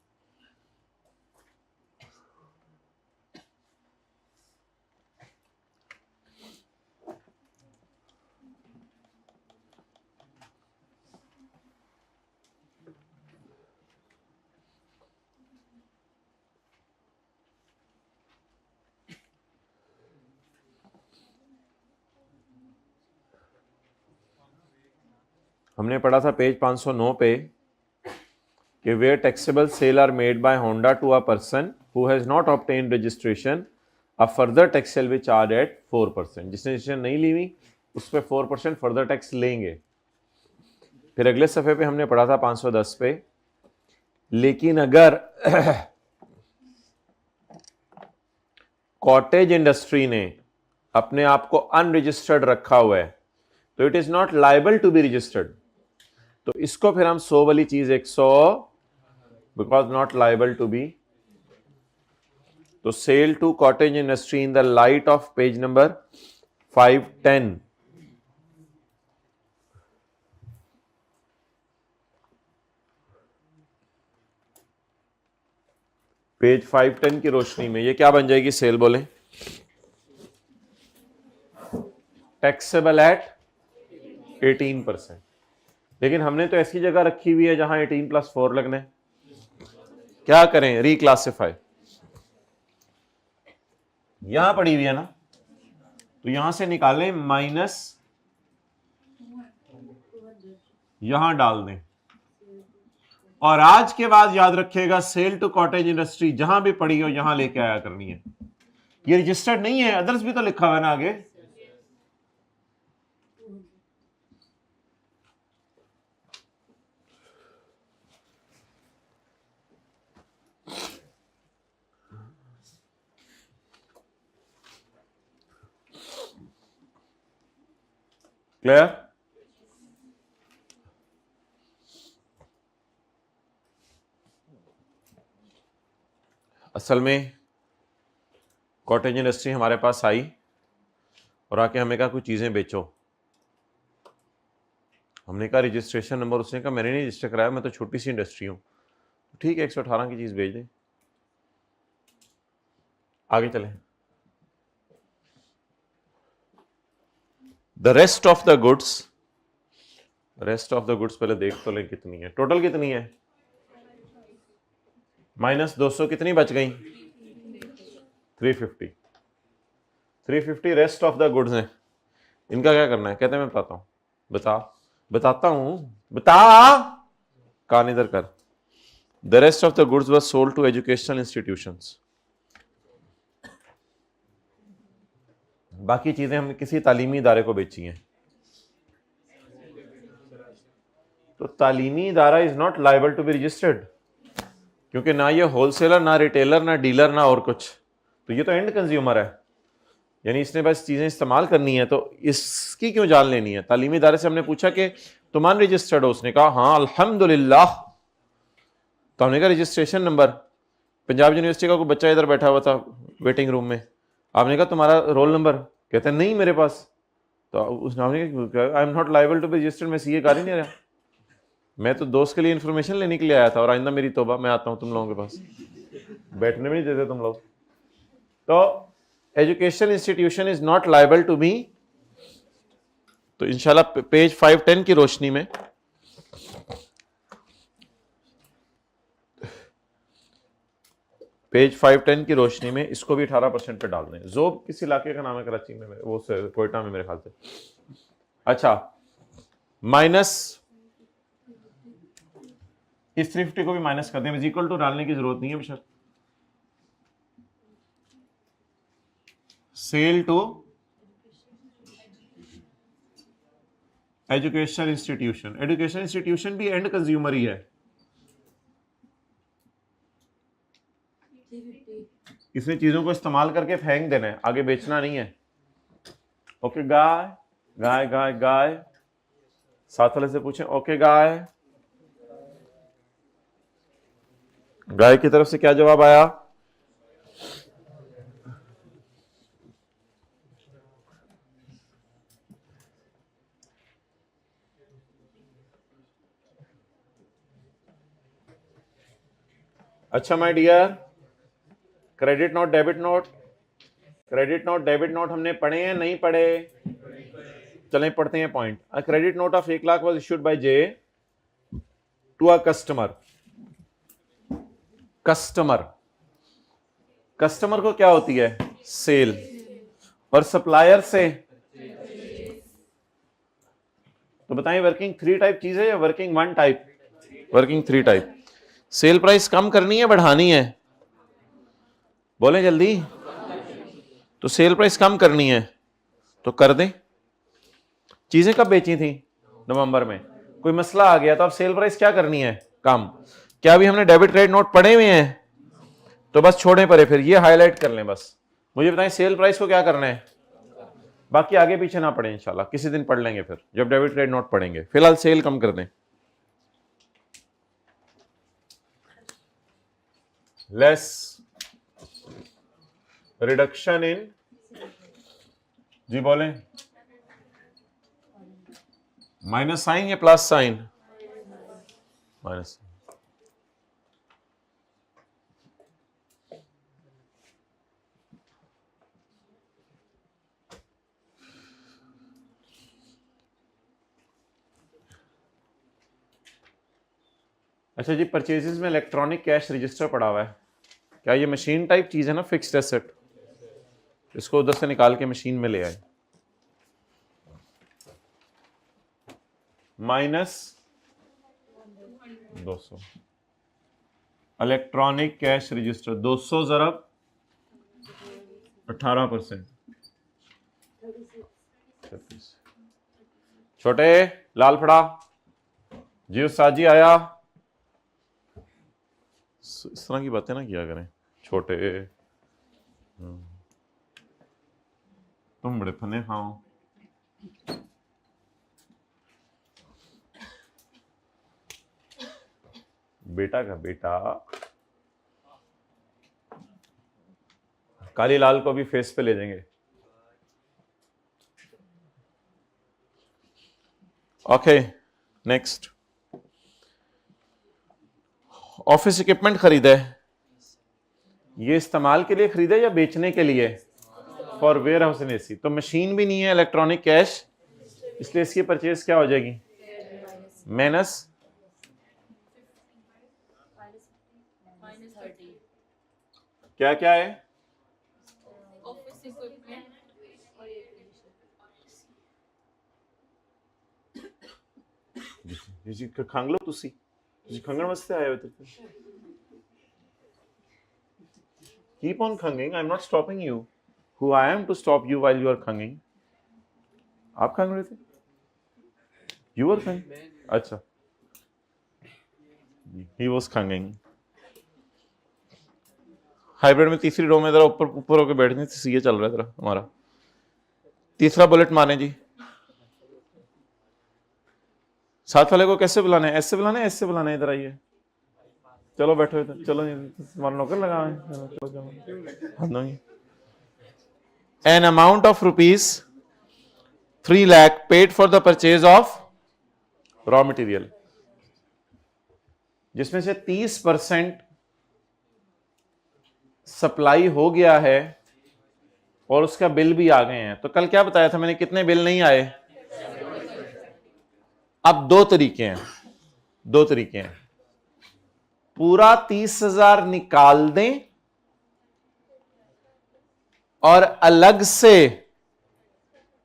हमने पढ़ा था पेज 509 पे कि where taxable sale are made by Honda to a person who has not obtained registration a further tax shall be charge at 4%। जिसने रजिस्ट्रेशन नहीं ली हुई उस पर 4% फर्दर टैक्स लेंगे। फिर अगले सफ़े पे हमने पढ़ा था 510 पे, लेकिन अगर कॉटेज इंडस्ट्री ने अपने आप को अनरजिस्टर्ड रखा हुआ है तो it is not liable to be registered. तो इसको फिर हम 100 वाली चीज 100 because not liable to be. तो sale to cottage industry in the light of page number 510, page 510 की रोशनी में ये क्या बन जाएगी? सेल बोले टैक्सेबल एट 18%। लेकिन हमने तो ऐसी जगह रखी हुई है जहां 18+4 लगने। क्या करें? रिक्लासिफाई। यहां पड़ी हुई है ना, तो यहां से निकालें माइनस, यहां डाल दें। और आज के बाद याद रखिएगा सेल टू कॉटेज इंडस्ट्री जहां भी पड़ी हो यहां लेके आया करनी है। ये रजिस्टर्ड नहीं है, अदर्स भी तो लिखा हुआ है ना आगे। क्लियर? असल में कॉटेज इंडस्ट्री हमारे पास आई और आके हमें कहा कुछ चीज़ें बेचो। हमने कहा रजिस्ट्रेशन नंबर, उसने कहा मैंने नहीं रजिस्टर कराया, मैं तो छोटी सी इंडस्ट्री हूँ। ठीक है 118 की चीज़ भेज दें। आगे चलें। The rest of the goods, rest of the goods पहले देख तो लें कितनी है, टोटल कितनी है? माइनस 200 कितनी बच गई? 350। 350 रेस्ट ऑफ द गुड्स हैं। इनका क्या करना है? कहते हैं मैं बताता हूं। बताता हूं, बता, कान इधर कर। The rest of the goods was sold to educational institutions. बाकी चीजें हमने किसी तालीमी इदारे को बेची हैं। तो तालीमी इदारा is not liable to be registered, क्योंकि ना ये होलसेलर, ना रिटेलर, ना डीलर, ना और कुछ। तो ये तो एंड कंज्यूमर है, यानी इसने बस चीज़ें इस्तेमाल करनी है। तो इसकी क्यों जान लेनी है? तालीमी इदारे से हमने पूछा कि तुम अनरजिस्टर्ड हो? उसने कहा हाँ अल्हम्दुलिल्लाह। तो हमने कहा रजिस्ट्रेशन नंबर। पंजाब यूनिवर्सिटी का कोई बच्चा इधर बैठा हुआ था वेटिंग रूम में, आपने कहा तुम्हारा रोल नंबर? कहते हैं नहीं मेरे पास। तो उसने कहा I am not liable to be registered, मैं सीए कर ही नहीं रहा, मैं तो दोस्त के लिए इन्फॉर्मेशन लेने के लिए आया था, और आइंदा मेरी तौबा मैं आता हूँ तुम लोगों के पास, बैठने में नहीं देते तुम लोग। तो education institution is not liable to be तो इंशाल्लाह पेज 510 की रोशनी में पेज 510 की रोशनी में इसको भी 18% पे डाल दें। जोब किस इलाके का नाम है कराची में, वो कोयटा में मेरे ख्याल से। अच्छा, माइनस इस 350 को भी माइनस कर दें, इज इक्वल टू डालने की जरूरत नहीं है बेशक। Sale to educational institution, educational institution भी एंड कंज्यूमर ही है। इसने चीजों को इस्तेमाल करके फेंक देना है, आगे बेचना नहीं है। ओके गाय गाय गाय गाय, साथ वाले से पूछें ओके गाय, गाय की तरफ से क्या जवाब आया? अच्छा my dear, credit note debit note, credit note debit note हमने पढ़े हैं नहीं पढ़े? चलें पढ़ते हैं point. A credit note of 1 lakh was issued by J to a customer. Customer, customer को क्या होती है? सेल। और सप्लायर से तो बताएं वर्किंग 3 टाइप चीज है या working 1 type? Working 3 type. Sale price कम करनी है बढ़ानी है? बोलें जल्दी। तो सेल प्राइस कम करनी है तो कर दें। चीजें कब बेची थी? नवंबर में। कोई मसला आ गया तो अब सेल प्राइस क्या करनी है? कम। क्या अभी हमने डेबिट क्रेडिट नोट पढ़े हुए हैं? तो बस छोड़े परे, फिर ये हाईलाइट कर लें बस। मुझे बताएं सेल प्राइस को क्या करना है? बाकी आगे पीछे ना पढ़े, इंशाल्लाह किसी दिन पढ़ लेंगे फिर जब डेबिट क्रेडिट नोट पढ़ेंगे। फिलहाल सेल कम कर दें। लेस रिडक्शन इन, जी बोलें, माइनस साइन या प्लस साइन? माइनस। अच्छा जी, परचेजेस में इलेक्ट्रॉनिक कैश रजिस्टर पड़ा हुआ है, क्या ये मशीन टाइप चीज है ना, फिक्स्ड एसेट? इसको उधर से निकाल के मशीन में ले आए। Minus 200 electronic cash register, 200 ज़रब 18%। छोटे लाल फड़ा जी, साजी आया। इस तरह की बातें ना किया करें छोटे, तुम बड़े फने खाओ। बेटा का बेटा, काली लाल को भी फेस पे ले जाएंगे। ओके नेक्स्ट, ऑफिस इक्विपमेंट खरीदा है, ये इस्तेमाल के लिए खरीदा या बेचने के लिए? For warehouse and AC. तो मशीन भी नहीं है इलेक्ट्रॉनिक कैश, इसलिए इसकी परचेज क्या हो जाएगी? माइनस क्या क्या है? ऑफिस इक्विपमेंट जी खंग लो तुसी खंगण वास्ते आए हो थे। कीप ऑन खंगिंग, I am not stopping you. Who am I to stop you while you are खंगिंग? आप खंग रहे थे? यू आर खंग? अच्छा, ही वाज खंगिंग। हाइब्रिड में तीसरी रो में जरा ऊपर ऊपर होकर बैठने से ये चल रहा है जरा हमारा। तीसरा बुलेट माने जी। साथ वाले को कैसे बुलाना है? ऐसे बुलाना है, ऐसे बुलाना है? इधर आइए, चलो बैठो इधर, चलो तुम्हारा नौकर लगा है। An amount of rupees 3 lakh paid for the purchase of raw material, जिसमें से 30% सप्लाई हो गया है और उसका बिल भी आ गए हैं। तो कल क्या बताया था मैंने, कितने बिल नहीं आए? अब दो तरीके हैं, पूरा 30,000 निकाल दें और अलग से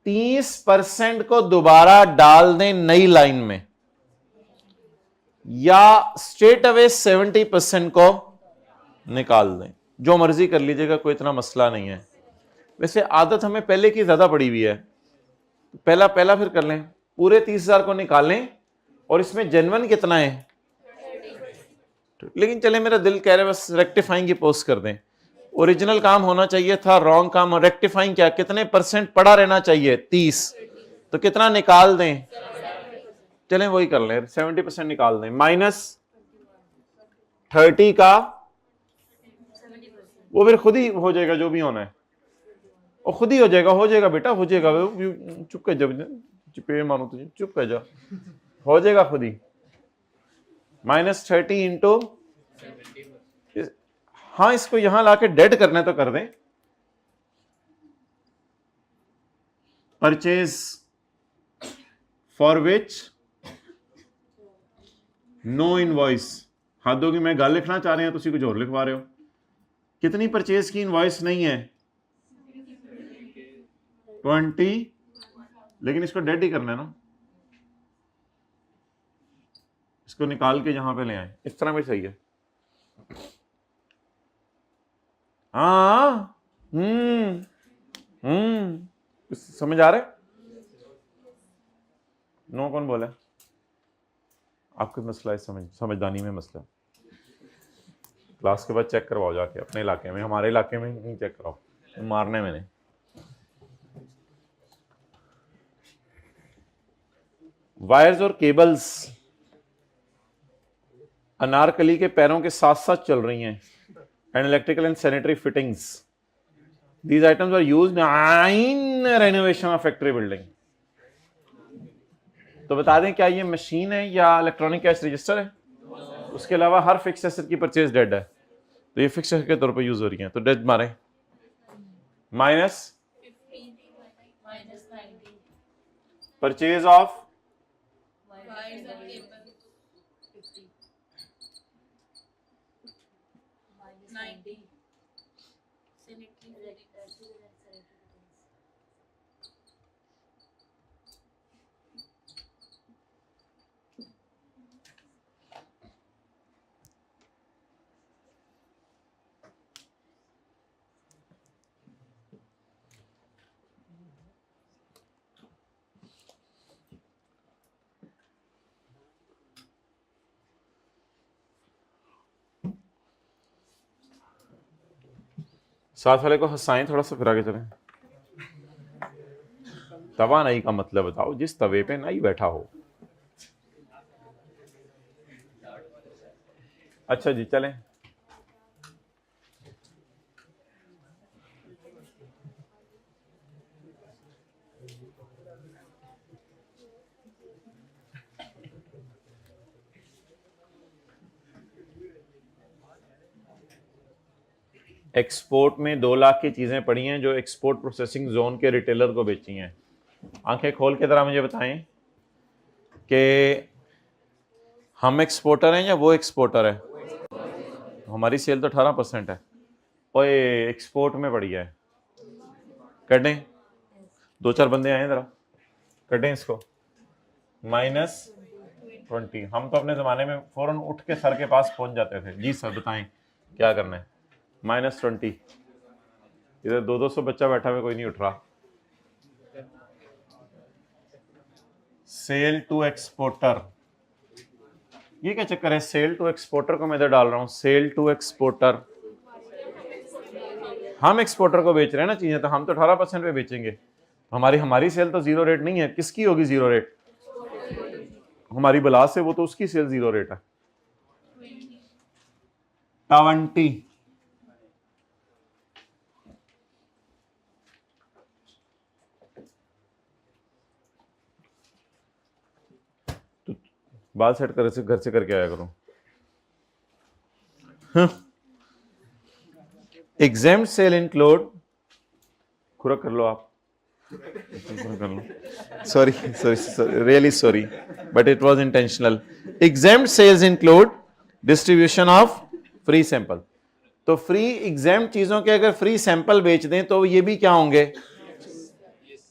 30% को दोबारा डाल दें नई लाइन में, या स्ट्रेट अवे 70% को निकाल दें। जो मर्जी कर लीजिएगा, कोई इतना मसला नहीं है। वैसे आदत हमें पहले की ज्यादा पड़ी हुई है, पहला फिर कर लें। पूरे 30,000 को निकालें और इसमें जेन्युइन कितना है, लेकिन चले मेरा दिल कह रहा है बस रेक्टिफाइंग की पोस्ट कर दें। ओरिजिनल काम होना चाहिए था, रॉन्ग काम। और रेक्टिफाइंग क्या, कितने परसेंट पड़ा रहना चाहिए, 30, तो कितना निकाल दें, चलें वही कर लें, 70% निकाल दें। -30 का वो फिर खुद ही हो जाएगा, जो भी होना है वो खुद ही हो जाएगा बेटा, हो जाएगा। चुप कर जा, चुपे मानो तुझे, चुप कर जा, हो जाएगा खुद ही। -30 इंटू, हाँ इसको यहां लाके डेड करना है तो कर दें। Purchase for which no invoice, हाथ दो कि मैं गल लिखना चाह रहे हैं, तुम कुछ और लिखवा रहे हो। कितनी परचेज की इनवॉइस नहीं है, 20, लेकिन इसको डेड ही करना है ना, इसको निकाल के यहां पे ले आए, इस तरह भी सही है। हाँ समझ आ रहा है? नो कौन बोला? आपका मसला है, समझदानी में मसला। क्लास के बाद चेक करवाओ जाके अपने इलाके में, हमारे इलाके में नहीं चेक कराओ, मारने मैंने। वायर्स और केबल्स अनारकली के पैरों के साथ साथ चल रही हैं, and electrical and sanitary fittings, these items are used in renovation of factory building. तो बता दें क्या ये मशीन है या इलेक्ट्रॉनिक कैश रजिस्टर है? उसके अलावा हर फिक्स एसेट की परचेज डेड है, तो ये फिक्स एसेट के तौर पर यूज हो रही है, तो डेड मारे। माइनस परचेज ऑफ साथ वाले को हंसाएं, थोड़ा सा फिर आगे चलें। तवा नहीं का मतलब बताओ, जिस तवे पे नहीं बैठा हो। अच्छा जी चलें। एक्सपोर्ट में 2 लाख की चीजें पड़ी हैं जो एक्सपोर्ट प्रोसेसिंग जोन के रिटेलर को बेची हैं। आंखें खोल के जरा मुझे बताएं कि हम एक्सपोर्टर हैं या वो एक्सपोर्टर है? हमारी सेल तो 18% है। ओए एक्सपोर्ट में पड़ी है, कटें 2-4 बंदे आए जरा, कटें इसको। -20, हम तो अपने ज़माने में फ़ौरन उठ के सर के पास पहुंच जाते थे। जी सर बताएं क्या करना है। -20, इधर 200 बच्चा बैठा हुआ, कोई नहीं उठ रहा। सेल टू एक्सपोर्टर, ये क्या चक्कर है? सेल टू एक्सपोर्टर को मैं इधर डाल रहा हूं, सेल टू एक्सपोर्टर। हम एक्सपोर्टर को बेच रहे हैं ना चीजें, तो हम तो 18% पे बेचेंगे। हमारी सेल तो 0 रेट नहीं है। किसकी होगी 0 रेट? हमारी बला से, वो तो उसकी सेल 0 रेट है। 20, तो बाल सेट कर घर से करके आया करो। एग्जाम्ड सेल इंक्लूड, खुरा कर लो आप, Sorry, really sorry, but it was intentional. Exempt sales include distribution of free sample. तो फ्री एग्जाम चीजों के अगर फ्री सैंपल बेच दें तो ये भी क्या होंगे?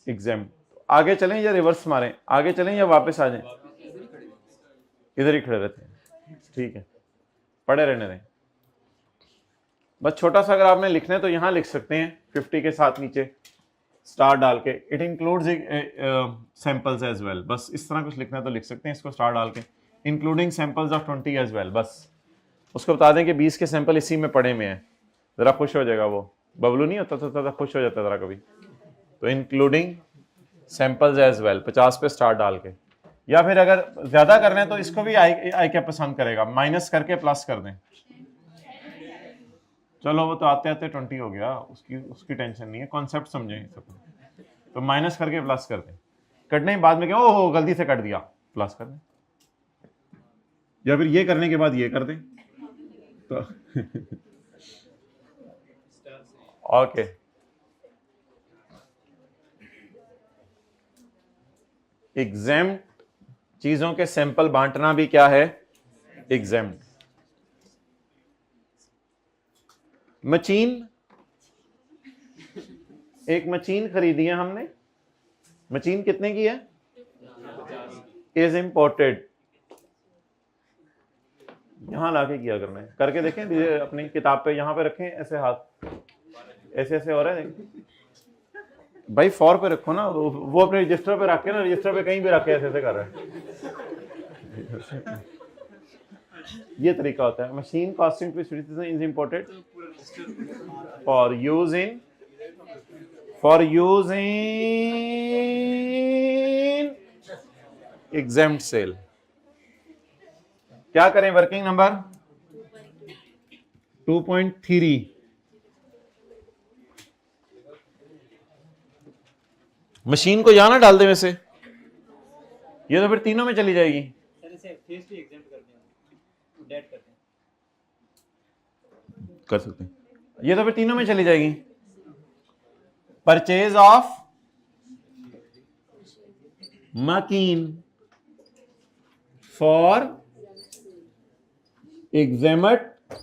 एग्जाम. आगे चलें या रिवर्स मारें? आगे चलें या वापस आ जाएं? इधर ही खड़े रहते हैं, ठीक है, पढ़े रहने दें. बस छोटा सा अगर आपने लिखना है तो यहां लिख सकते हैं 50 के साथ नीचे स्टार डाल के, it includes samples as well. बस इस तरह कुछ लिखना है तो लिख सकते हैं इसको स्टार डाल के, including samples of 20 as well. बस उसको बता दें कि 20 के सैंपल इसी में पड़े हुए हैं. जरा खुश हो जाएगा वो. बबलू नहीं होता तो खुश हो जाता है जरा कभी. तो इंक्लूडिंग सैंपल्स एज वेल 50 पे स्टार डाल के. या फिर अगर ज्यादा करना है तो इसको भी आई क्या पसंद करेगा, माइनस करके प्लस कर दें. चलो वो तो आते आते 20 हो गया, उसकी टेंशन नहीं है, कॉन्सेप्ट समझें सब. तो माइनस करके प्लस कर दें. कटने के बाद में क्या, ओहो गलती से कट दिया, प्लस कर दें. या फिर ये करने के बाद ये कर दें तो ओके. एग्जेम्प्ट चीजों के सैंपल बांटना भी क्या है? एग्जेम्प्ट. मशीन, एक मशीन खरीदी है हमने. मशीन कितने की है? Is imported. यहां लाके किया करना है, करके देखें अपनी किताब पे, यहां पे रखें ऐसे हाथ, ऐसे ऐसे हो रहा है भाई. 4 पे रखो ना, वो अपने रजिस्टर पे रख के ना, रजिस्टर पे कहीं भी रख के ऐसे ऐसे कर रहा है. ये तरीका होता है. Machine costing is imported for use in exempt sale. क्या करें? Working number 2.3. मशीन को यहां ना डाल दे वैसे, ये तो फिर तीनों में चली जाएगी. कर सकते हैं, ये तो फिर तीनों में चली जाएगी. Purchase of machine for exempt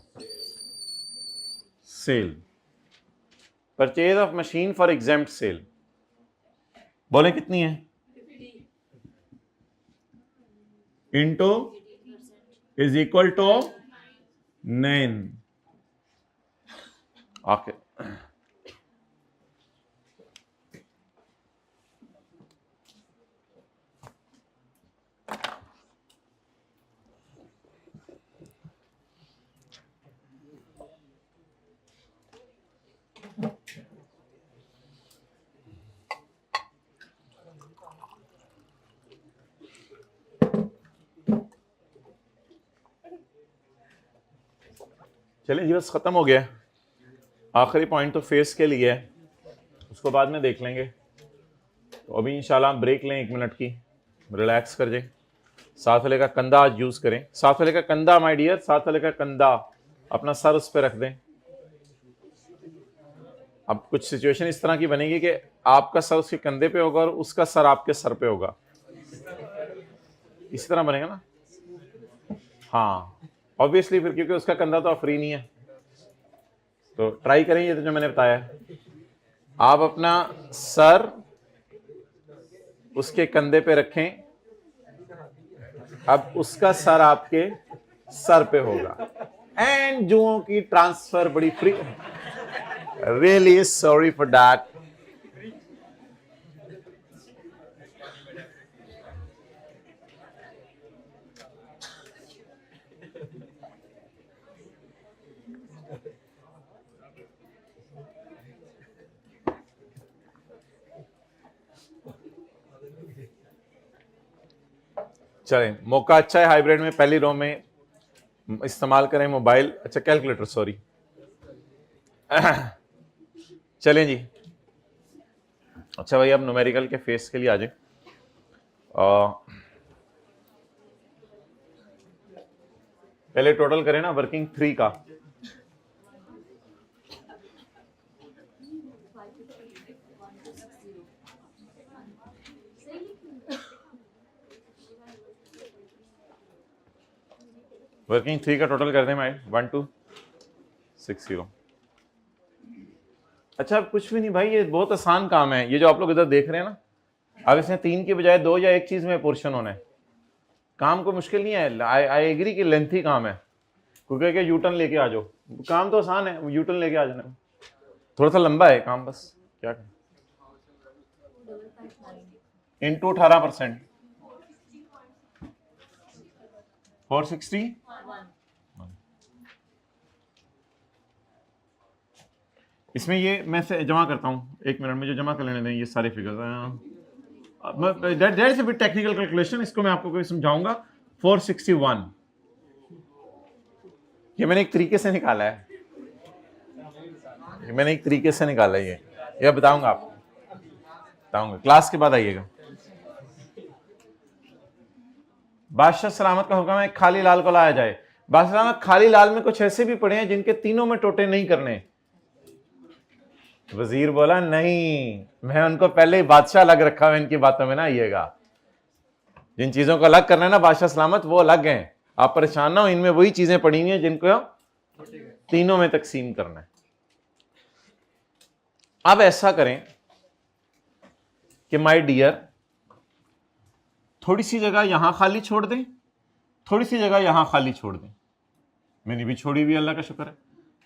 sale. Purchase of machine for exempt sale. बोले कितनी है? Into is equal to 9. Okay. चलिए जी, बस खत्म हो गया. आखिरी पॉइंट तो फेस के लिए है, उसको बाद में देख लेंगे. तो अभी इंशाल्लाह ब्रेक लें 1 मिनट की, रिलैक्स कर जाए. साथ वाले का कंधा आज यूज करें. साथ वाले का कंधा माय डियर, साथ वाले का कंधा, अपना सर उस पर रख दें. अब कुछ सिचुएशन इस तरह की बनेगी कि आपका सर उसके कंधे पे होगा और उसका सर आपके सर पे होगा. इसी तरह बनेगा ना? हाँ ऑब्वियसली, फिर क्योंकि उसका कंधा तो फ्री नहीं है. तो ट्राई करें ये तो जो मैंने बताया. आप अपना सर उसके कंधे पे रखें, अब उसका सर आपके सर पे होगा. एंड जुओं की ट्रांसफर बड़ी free. Really sorry for that. चलें, मौका अच्छा है हाइब्रिड में. पहली रो में इस्तेमाल करें मोबाइल, अच्छा कैलकुलेटर, सॉरी. चलें जी. अच्छा भाई, अब न्यूमेरिकल के फेस के लिए आ जाए. पहले टोटल करें ना वर्किंग 3 का. वर्किंग 3 का टोटल कर दें भाई 1260। अच्छा अब कुछ भी नहीं भाई, ये बहुत आसान काम है। ये जो आप लोग इधर देख रहे हैं ना, अब इसने 3 की बजाय 2 या 1 चीज में पोर्शन होना है। काम को मुश्किल नहीं है, आई एग्री कि लेंथी काम है, क्योंकि कि यूटर्न लेके आ जाओ, काम तो आसान है, यूटर्न लेके आ जाना, थोड़ा सा लंबा है काम, बस क्या करें। इंटू 18% 460। इसमें ये मैं से जमा करता हूँ, 1 मिनट में जो जमा कर लेने दें ये सारे figures. That is a bit technical calculation, इसको मैं आपको कोई समझाऊंगा। 461 ये मैंने एक तरीके से निकाला है, ये बताऊंगा आपको, क्लास के बाद आइएगा। बादशाह सलामत का हुक्म है खाली लाल को लाया जाए। बादशाह सलामत खाली लाल में कुछ ऐसे भी पड़े हैं जिनके तीनों में टोटे नहीं करने। वजीर बोला नहीं, मैं उनको पहले ही बादशाह अलग रखा हुआ, इनकी बातों में ना आइएगा। जिन चीजों को अलग करना है ना बादशाह सलामत, वो अलग हैं, आप परेशान ना हो। इनमें वही चीजें पड़ी हुई हैं जिनको तीनों में तकसीम करना है। अब ऐसा करें कि माय डियर, थोड़ी सी जगह यहां खाली छोड़ दें, थोड़ी सी जगह यहां खाली छोड़ दें। मैंने भी छोड़ी हुई, अल्लाह का शुक्र है।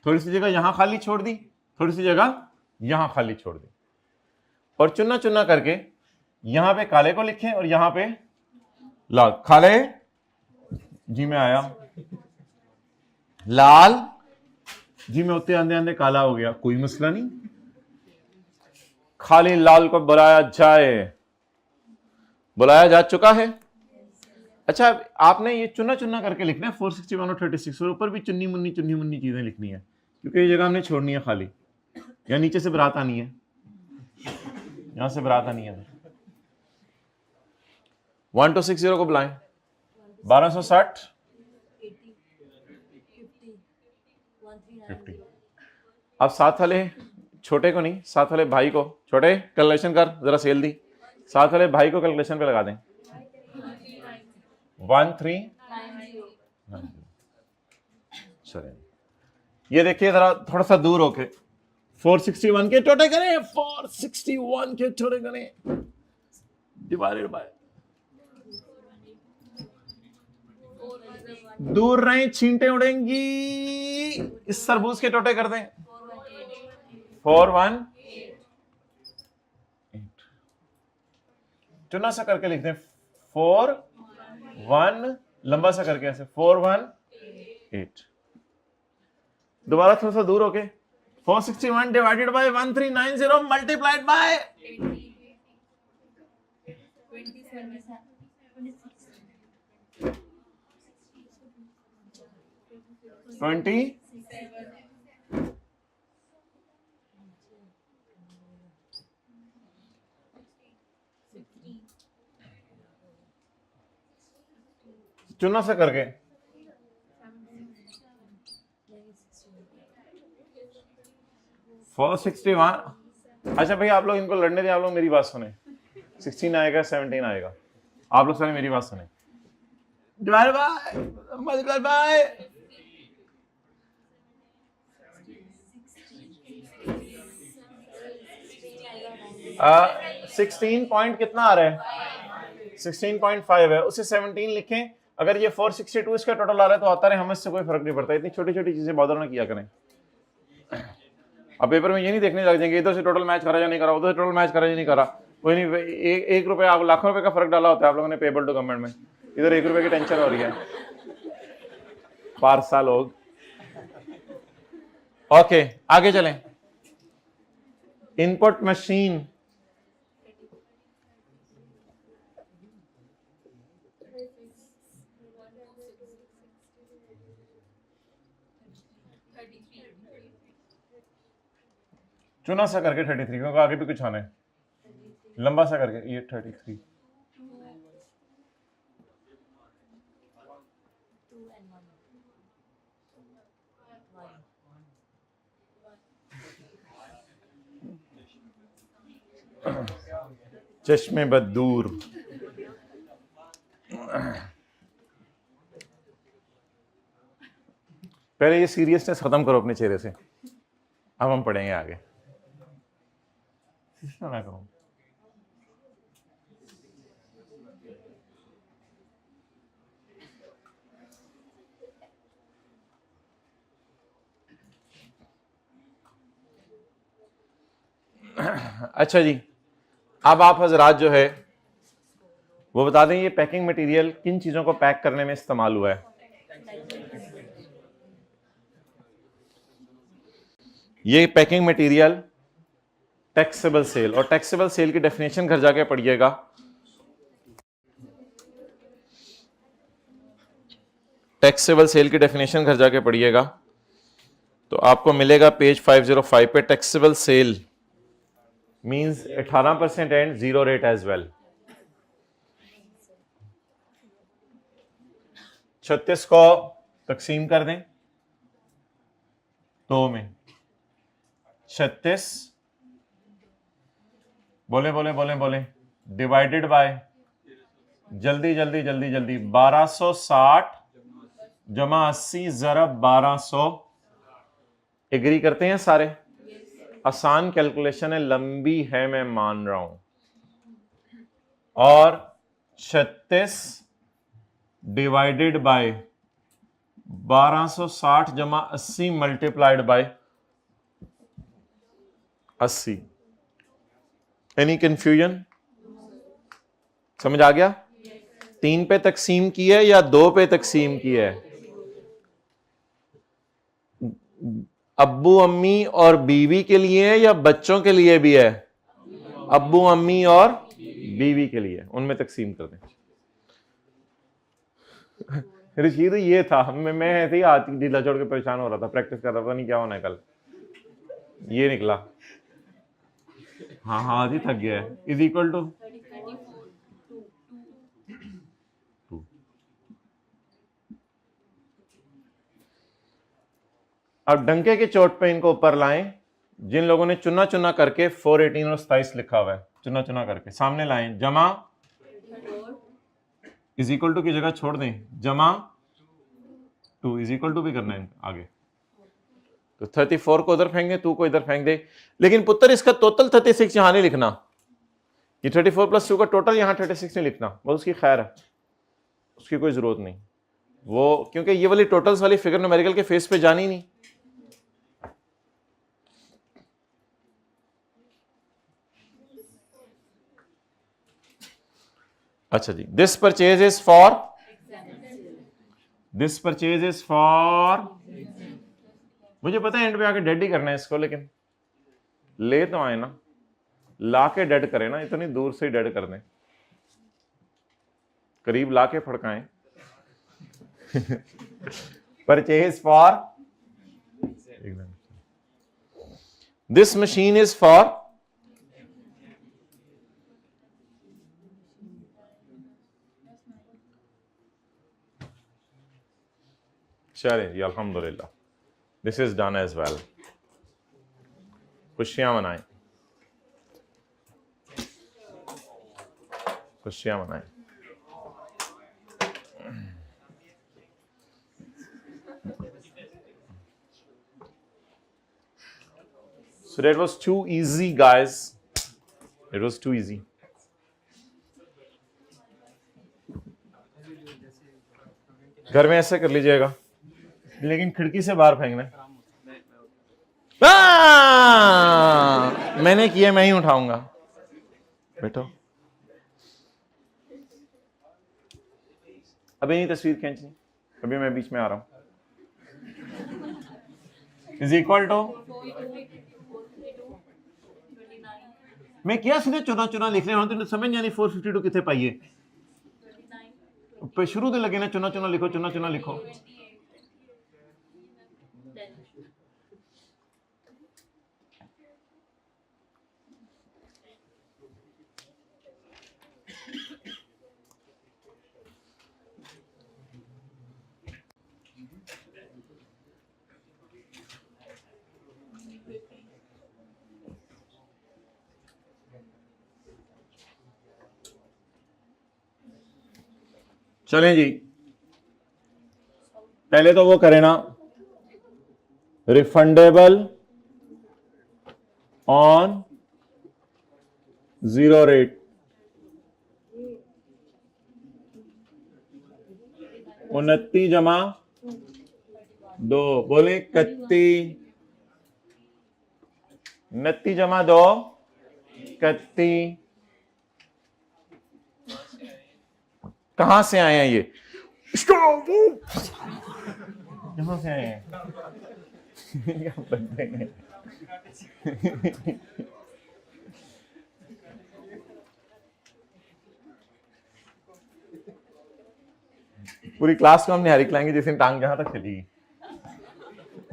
थोड़ी सी जगह यहां खाली छोड़ दी, थोड़ी सी जगह यहां खाली छोड़ दी, और चुना चुना करके यहां पे काले को लिखें और यहां पे लाल। काले जी में आया, लाल जी में होते आंदे आंदे काला हो गया, कोई मसला नहीं। खाली लाल को बुलाया जा चुका है। अच्छा आपने ये चुना चुना करके लिखना है 461 और 36, और ऊपर भी चुन्नी मुन्नी चीजें लिखनी है, क्योंकि ये जगह हमने छोड़नी है खाली। या नीचे से बारात आनी है, यहां से बारात आनी है। 1260 को बुलाएं, 1260 50। अब साथ वाले छोटे को नहीं, साथ वाले भाई को, छोटे कैलकुलेशन कर जरा, सेल दी, साथ वाले भाई को कैलकुलेशन पे लगा दें। 1390। चलिए ये देखिए जरा थोड़ा सा दूर होके 461 के टोटे करें, 461 के टोटे करें, डिवाइडेड बाय, दूर रहें छींटे उड़ेंगी, इस सरबूज के टोटे कर दें। 418 चुना सा करके लिख दें, 41 लंबा सा करके ऐसे 418। दोबारा थोड़ा सा दूर होके 461 डिवाइडेड बाय 1390 मल्टीप्लाइड बाय 20। चुना सा करके 461। अच्छा भाई आप लोग इनको लड़ने दें, आप लोग मेरी बात सुने। 16 आएगा 17 आएगा, आप लोग सारे मेरी बात सुने। Divide by multiply by 16 point कितना आ रहा है, 16.5 है, उसे 17 लिखें। अगर ये 462 इसका टोटल आ रहा है तो आता रहे, हमें इससे कोई फर्क नहीं पड़ता। इतनी छोटी छोटी चीजें बॉदर ना किया करें। अब पेपर में ये नहीं देखने लग जाएंगे इधर से टोटल मैच करा या नहीं करा, उधर से टोटल मैच करा या नहीं करा। कोई नहीं, 1 रुपये आप लाखों रुपए का फर्क डाला होता है आप लोगों ने पेबल टू गवर्नमेंट में, इधर 1 रुपए की टेंशन हो रही है। पारसा लोग। ओके आगे चलें। इनपुट मशीन, चुना सा करके 33, क्योंकि आगे भी कुछ आना है, लंबा सा करके ये 33। चश्मे बदूर, पहले ये सीरियसनेस खत्म करो अपने चेहरे से, अब हम पढ़ेंगे आगे। ना करो। अच्छा जी, अब आप हजरात जो है वो बता दें ये पैकिंग मटेरियल किन चीजों को पैक करने में इस्तेमाल हुआ है। ये पैकिंग मटेरियल टैक्सेबल सेल, और टैक्सेबल सेल की डेफिनेशन घर जाके पढ़िएगा। टैक्सेबल सेल की डेफिनेशन घर जाके पढ़िएगा तो आपको मिलेगा पेज 505 पे। Taxable sale means 18% and 0 rate as well. 36 को तकसीम कर दें 2 में। 36 बोले बोले बोले बोले डिवाइडेड बाय, जल्दी जल्दी जल्दी जल्दी, 1260 जमा 80 ज़रब 1200। एग्री करते हैं सारे? आसान कैलकुलेशन है, लंबी है मैं मान रहा हूं। और 36 डिवाइडेड बाय 1260 जमा 80 मल्टीप्लाइड बाय 80। Any confusion? समझ आ गया? 3 पे तकसीम की है या 2 पे तकसीम की है? अब्बू अम्मी और बीवी के लिए है या बच्चों के लिए भी है? अब्बू अम्मी और बीवी के लिए, उनमें तकसीम कर दें। रशीद ये था, मैं ऐसे ही हाथ ढीला छोड़ के परेशान हो रहा था, प्रैक्टिस कर रहा था, नहीं क्या होना है कल। ये निकला, हाँ हाँ ही थक गया है। इज इक्वल टू अब डंके की चोट पे इनको ऊपर लाएं। जिन लोगों ने चुना चुना करके 418 और 27 लिखा हुआ है, चुना चुना करके सामने लाएं। जमा इज इक्वल टू की जगह छोड़ दें, जमा 2 इज इक्वल टू भी करना है आगे। तो 34 को उधर फेंक दे, 2 को इधर फेंक दे। लेकिन पुत्र इसका टोटल 36 यहां नहीं लिखना, ये 34 + 2 का टोटल यहां 36 नहीं लिखना, बस उसकी खैर है, उसकी कोई जरूरत नहीं वो, क्योंकि ये वाली टोटल्स वाली फिगर न्यूमेरिकल के फेस पे जानी नहीं। अच्छा जी, this purchase is for, this purchase is for, मुझे पता है एंड पे आके डेड ही करना है इसको, लेकिन ले तो आए ना, ला के डेड करें ना, इतनी दूर से डेड कर दें, करीब ला के फड़काएं। Purchase for, this machine is for, चले जी अल्हम्दुलिल्लाह, this is done as well. खुशियां मनाएं, खुशियां मनाएं। So that was too easy, guys. It was too easy. घर में ऐसे कर लीजिएगा, लेकिन खिड़की से बाहर फेंकना। मैंने किया, मैं ही उठाऊंगा। बैठो, अभी नहीं तस्वीर खींचनी, अभी मैं बीच में आ रहा हूं। इज इक्वल टू, मैं क्या सीधे चुना चुना लिख रहा हूं, तो समझ नहीं 452 कितने पाइए पे शुरू से लगे ना, चुना चुना लिखो, चुना चुना लिखो। चलें जी, पहले तो वो करें ना, रिफंडेबल ऑन 0 रेट, 29 जमा 2, बोले 31, 29 जमा 2 31। कहां से आए हैं ये? कहां से आए हैं? क्या बंदे हैं? पूरी क्लास को हम निहारी खिलाएंगे जिस दिन टांग जहां तक चली।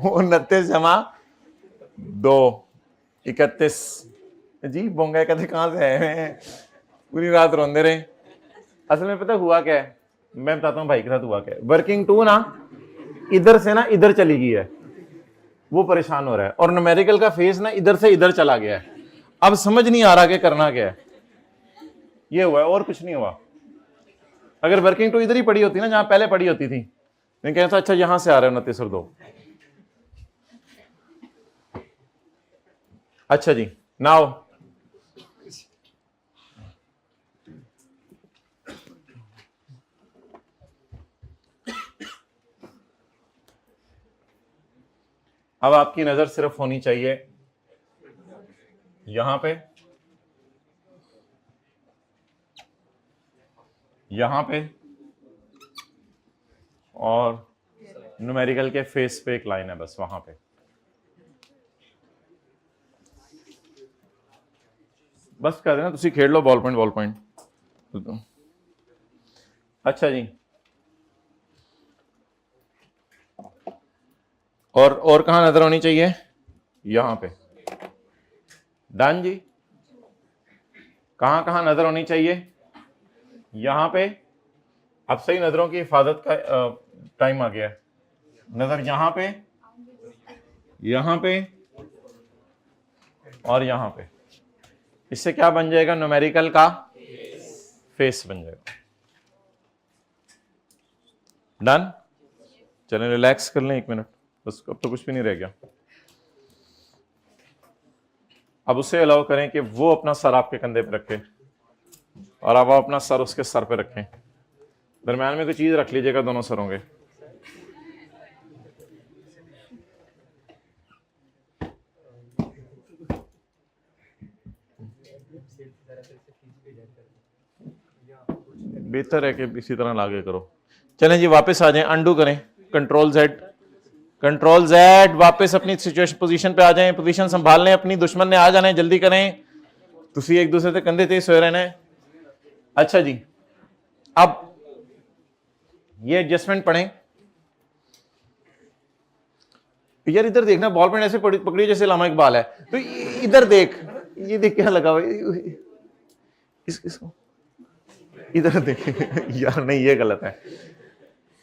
29 जमा 2 31। जी बोंगा कहते कहां से आए हैं? पूरी रात रोंदे रहे। असल में पता हुआ क्या है, मैं बताता हूं भाई के साथ हुआ क्या है। वर्किंग 2 ना इधर से ना इधर चली गई है, वो परेशान हो रहा है, और न्यूमेरिकल का फेस ना इधर से इधर चला गया है। अब समझ नहीं आ रहा कि करना क्या है। ये हुआ है और कुछ नहीं हुआ। अगर वर्किंग 2 इधर ही पड़ी होती ना जहां पहले पड़ी होती थी, मैं कहता अच्छा यहां से आ रहा है 29 और 2। अच्छा जी, नाउ अब आपकी नजर सिर्फ होनी चाहिए यहां पे, यहां पे, और न्यूमेरिकल के फेस पे एक लाइन है बस वहां पे। बस कर देना, तुसी खेल लो बॉल पॉइंट। अच्छा जी, और कहां नजर होनी चाहिए? यहां पे। डन जी। कहां कहां नजर होनी चाहिए? यहां पे। अब सही नजरों की हिफाजत का टाइम आ गया है। नजर यहां पे, यहां पे और यहां पे। इससे क्या बन जाएगा? न्यूमेरिकल का फेस बन जाएगा। डन। चलें रिलैक्स कर लें 1 मिनट बस, अब तो कुछ भी नहीं रह गया। अब उसे अलाउ करें कि वो अपना सर आपके कंधे पे रखे और अब आप अपना सर उसके सर पे रखें। दरम्यान में कोई चीज रख लीजिएगा दोनों सरों के। बेहतर है कि इसी तरह लागे करो। चलें जी वापस आ जाएं, अंडू करें, कंट्रोल जेड, वापस अपनी सिचुएशन पोजीशन पे आ जाएं, पोजीशन संभाल लें अपनी, दुश्मन ने आ जाना है, जल्दी करें, तुसी एक दूसरे से कंधे तेज सोए रहना है। अच्छा जी, अब ये एडजस्टमेंट पढ़ें। यार इधर देखना, बॉल पॉइंट ऐसे पकड़ी जैसे लामा इकबाल है, तो इधर देख, ये देख क्या लगा हुआ इसको, इधर देख। यार नहीं, ये गलत है।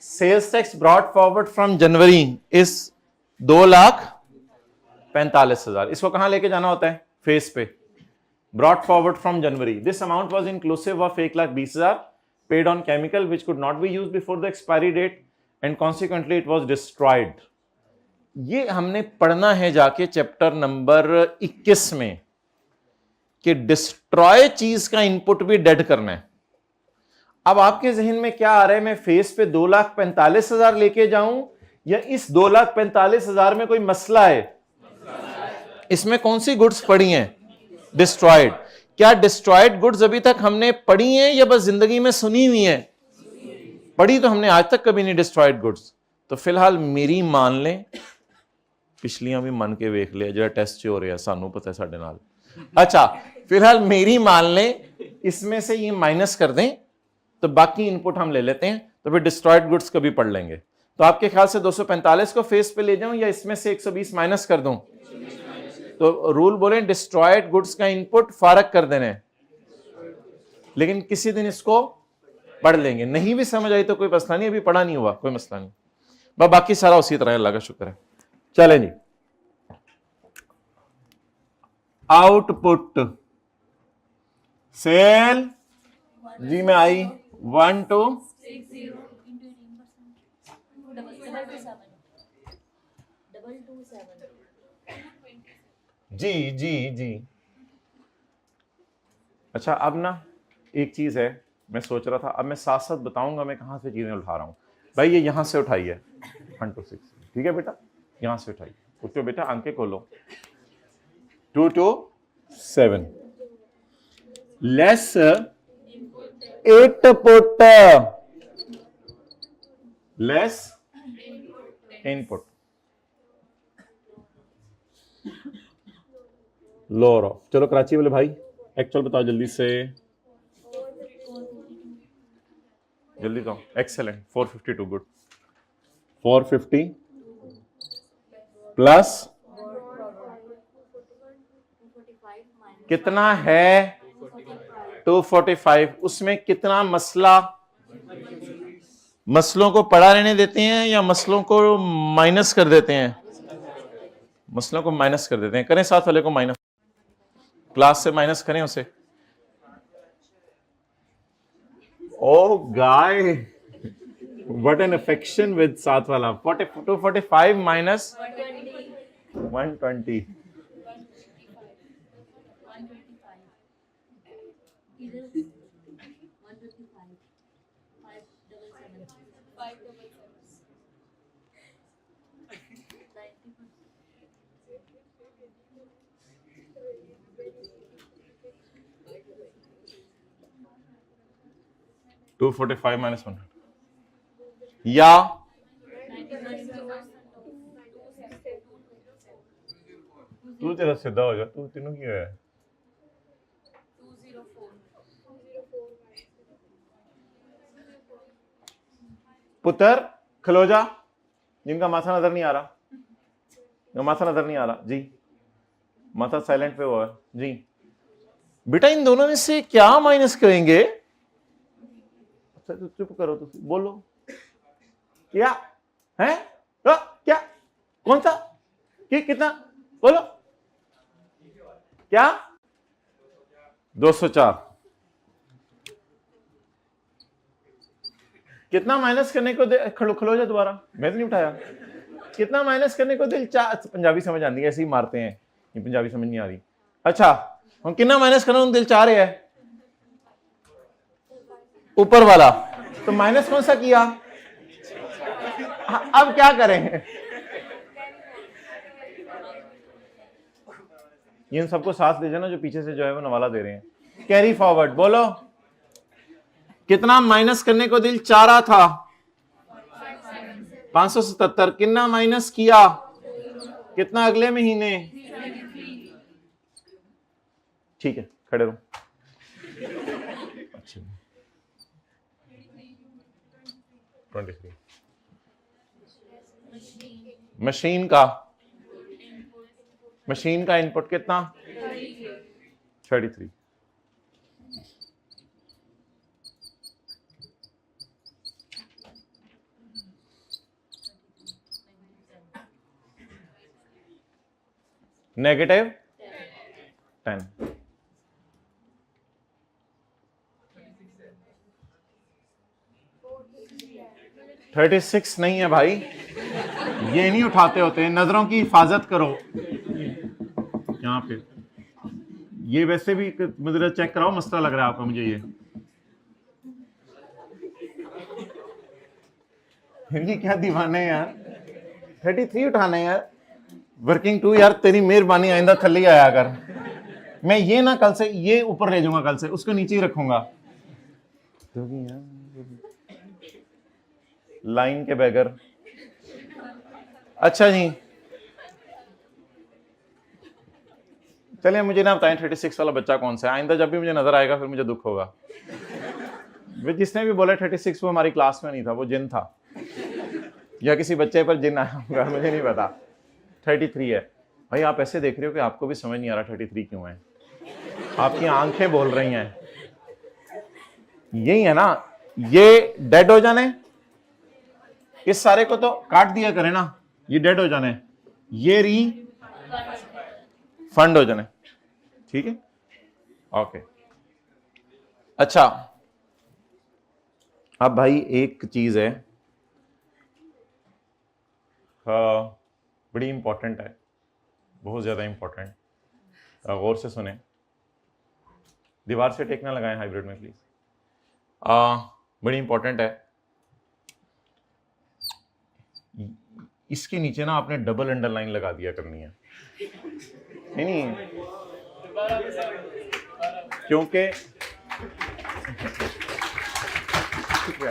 Sales tax brought forward from January is 2,45,000। इसको कहां लेके जाना होता है? फेस पे। Brought forward from January, this amount was inclusive of 1,20,000 paid on chemical which could not be used before the expiry date and consequently it was destroyed. ये हमने पढ़ना है जाके चैप्टर नंबर 21 में कि डिस्ट्रॉय चीज का इनपुट भी डेड करना है। अब आपके जहन में क्या आ रहा है, मैं फेस पे 2,45,000 लेके जाऊं या इस 2,45,000 में कोई मसला है? इसमें कौन सी गुड्स पड़ी हैं? डिस्ट्रॉयड। क्या डिस्ट्रॉयड गुड्स अभी तक हमने पढ़ी हैं या बस जिंदगी में सुनी हुई हैं? पढ़ी तो हमने आज तक कभी नहीं डिस्ट्रॉयड गुड्स। तो फिलहाल मेरी मान लें, पिछलियां भी मन के वेख लिया, जरा टेस्ट हो रहा है, सानू पता है साडे नाल। अच्छा, फिलहाल मेरी मान लें, इसमें से ये माइनस कर दें तो बाकी इनपुट हम ले लेते हैं, तो फिर डिस्ट्रॉयड गुड्स कभी पढ़ लेंगे। तो आपके ख्याल से 245 को फेस पे ले जाऊं या इसमें से 120 माइनस कर दूं? तो रूल बोले डिस्ट्रॉयड गुड्स का इनपुट फारक कर देने, लेकिन किसी दिन इसको पढ़ लेंगे। नहीं भी समझ आई तो कोई मसला नहीं, अभी पढ़ा नहीं हुआ, कोई मसला नहीं। बाकी सारा उसी तरह, अल्लाह का शुक्र है। चलें जी, आउटपुट सेल जी में आई 1 to 60 into 18%. जी जी जी। अच्छा, अब ना एक चीज है, मैं सोच रहा था, अब मैं साथ साथ बताऊंगा मैं कहां से चीजें उठा रहा हूं। भाई ये यहां से उठाई है 1 to 6, ठीक है बेटा, यहां से उठाई। उठो बेटा, आंखें खोलो। 2 to 7 less 8 put less input. Lower of. चलो कराची वाले भाई एक्चुअल बताओ जल्दी से, जल्दी तो। Excellent, 452, good. 450 प्लस कितना है 245। उसमें कितना मसला, मसलों को पड़ा रहने देते हैं या मसलों को माइनस कर देते हैं? मसलों को माइनस कर देते हैं। करें साथ वाले को माइनस, क्लास से माइनस करें उसे। ओ गाय, व्हाट एन अफेक्शन विद साथ वाला। 245 माइनस 120। टू 245 माइनस 1, या तू तेरा सीधा हो जा, तू तीनों क्यों है? 204 पुत्र खलो जा, जिनका माथा नजर नहीं आ रहा, माथा नजर नहीं आ रहा जी, माथा साइलेंट पे हुआ है जी। बेटा इन दोनों में से क्या माइनस करेंगे? अच्छा तो चुप करो, तो बोलो क्या है? क्या, कौन सा, कितना, बोलो क्या? 204। कितना माइनस करने को खलो जा दोबारा, मैं तो नहीं उठाया। कितना माइनस करने को दिल चाह, पंजाबी समझ आती है, ऐसे ही मारते हैं, ये पंजाबी समझ नहीं आ रही। अच्छा हम कितना माइनस करने को दिल चाह रहे हैं? ऊपर वाला। तो माइनस कौन सा किया? अब क्या करें? इन सबको साथ ले जाना जो पीछे से जो है वो नवाला दे रहे हैं। कैरी फॉरवर्ड, बोलो कितना माइनस करने को दिल चाह रहा था? 577। कितना माइनस किया? कितना अगले महीने? ठीक है, खड़े रहो। अच्छा 23। मशीन का इनपुट कितना? 33। नेगेटिव 10। थर्टी 36 नहीं है भाई, ये नहीं उठाते होते। नजरों की हिफाजत करो यहाँ पे। ये वैसे भी मुझे चेक कराओ, मसला लग रहा है आपका मुझे। ये क्या दीवाने यार, 33 उठाना है यार। वर्किंग 2 यार, तेरी मेहरबानी, आइंदा थल्ले आया कर। मैं ये ना कल से ये ऊपर ले जाऊंगा, कल से उसको नीचे ही रखूंगा। लाइन के बगैर। अच्छा जी चलिए, मुझे ना बताएं 36 वाला बच्चा कौन सा है। आइंदा जब भी मुझे नजर आएगा फिर मुझे दुख होगा। जिसने भी बोला 36 वो हमारी क्लास में नहीं था, वो जिन था या किसी बच्चे पर जिन आया होगा, मुझे नहीं पता। 33 है भाई। आप ऐसे देख रहे हो कि आपको भी समझ नहीं आ रहा 33 क्यों है। आपकी आंखें बोल रही हैं। यही है ना, ये डेड हो जाने, इस सारे को तो काट दिया करें ना, ये डेड हो जाने, ये री फंड हो जाने। ठीक है, ओके। अच्छा अब भाई एक चीज है, हाँ बड़ी इंपॉर्टेंट है, बहुत ज़्यादा इंपॉर्टेंट, गौर से सुने। दीवार से टेक ना लगाएं हाइब्रिड में प्लीज़। बड़ी इंपॉर्टेंट है। इसके नीचे ना आपने डबल अंडरलाइन लगा दिया करनी है। नहीं क्योंकि शुक्रिया।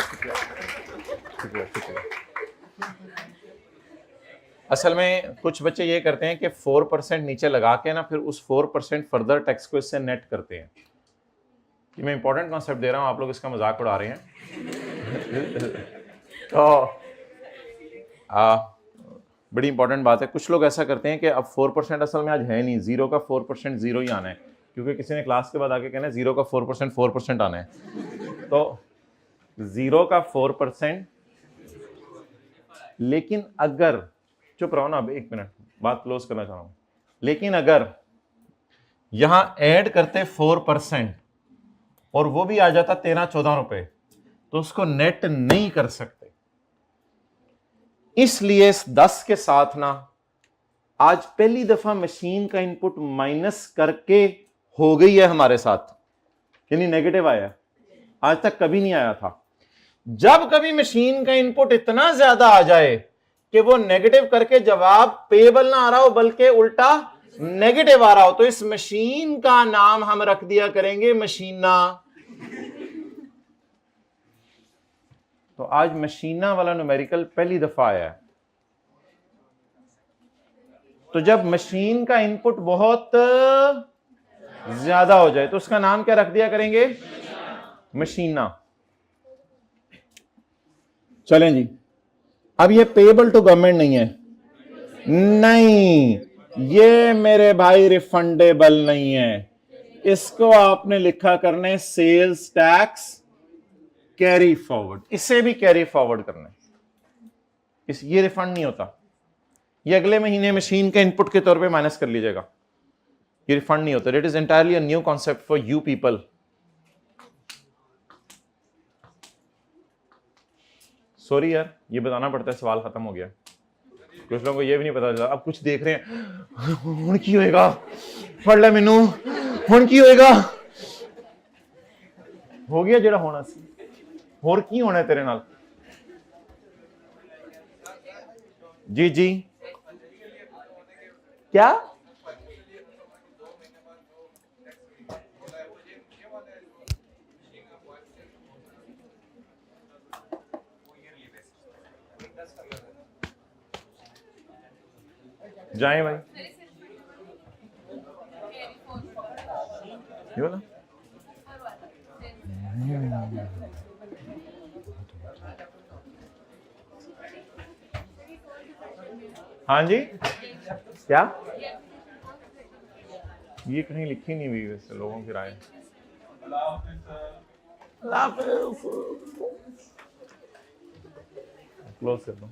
असल में कुछ बच्चे ये करते हैं कि 4% नीचे लगा के ना फिर उस 4% फर्दर टैक्स को इससे नेट करते हैं। ये मैं इंपॉर्टेंट कॉन्सेप्ट दे रहा हूँ, आप लोग इसका मजाक उड़ा रहे हैं। तो बड़ी इंपॉर्टेंट बात है। कुछ लोग ऐसा करते हैं कि अब 4% असल में आज है नहीं, 0 का 4% 0 ही आना है, क्योंकि किसी ने क्लास के बाद आके कहना है 0 का 4% आना है। तो 0 का 4%, लेकिन अगर, चुप रहो ना अब, एक मिनट बात क्लोज करना चाह रहा हूं। लेकिन अगर यहां ऐड करते 4% और वो भी आ जाता 13-14 रुपए, तो उसको नेट नहीं कर सकते। इसलिए इस 10 के साथ ना आज पहली दफा मशीन का इनपुट माइनस करके हो गई है हमारे साथ, यानी नेगेटिव आया, आज तक कभी नहीं आया था। जब कभी मशीन का इनपुट इतना ज्यादा आ जाए कि वो नेगेटिव करके जवाब पेएबल ना आ रहा हो बल्कि उल्टा नेगेटिव आ रहा हो, तो इस मशीन का नाम हम रख दिया करेंगे मशीना। तो आज मशीना वाला न्यूमेरिकल पहली दफा आया है। तो जब मशीन का इनपुट बहुत ज्यादा हो जाए तो उसका नाम क्या रख दिया करेंगे? मशीना। चलें जी, अब ये पेएबल टू गवर्नमेंट नहीं है, नहीं, ये मेरे भाई रिफंडेबल नहीं है। इसको आपने लिखा करने सेल्स टैक्स कैरी फॉरवर्ड, इसे भी कैरी फॉरवर्ड करना है। ये रिफंड नहीं होता, ये अगले महीने मशीन के इनपुट के तौर पे माइनस कर लीजिएगा, ये रिफंड नहीं होता। It is entirely a new concept for you people. Sorry यार, ये बताना पड़ता है, सवाल खत्म हो गया। कुछ लोगों को ये भी नहीं पता चला, अब कुछ देख रहे हैं, हुण की होएगा, पढ़ ले मैनू, हुण की होएगा। हो गया जेड़ा होना सी, होर की होना है तेरे नाल? जी जी, क्या? जाए भाई, ये वाला हाँ जी, क्या? ये कहीं लिखी नहीं हुई वैसे लोगों की राय। क्लोज कर दो।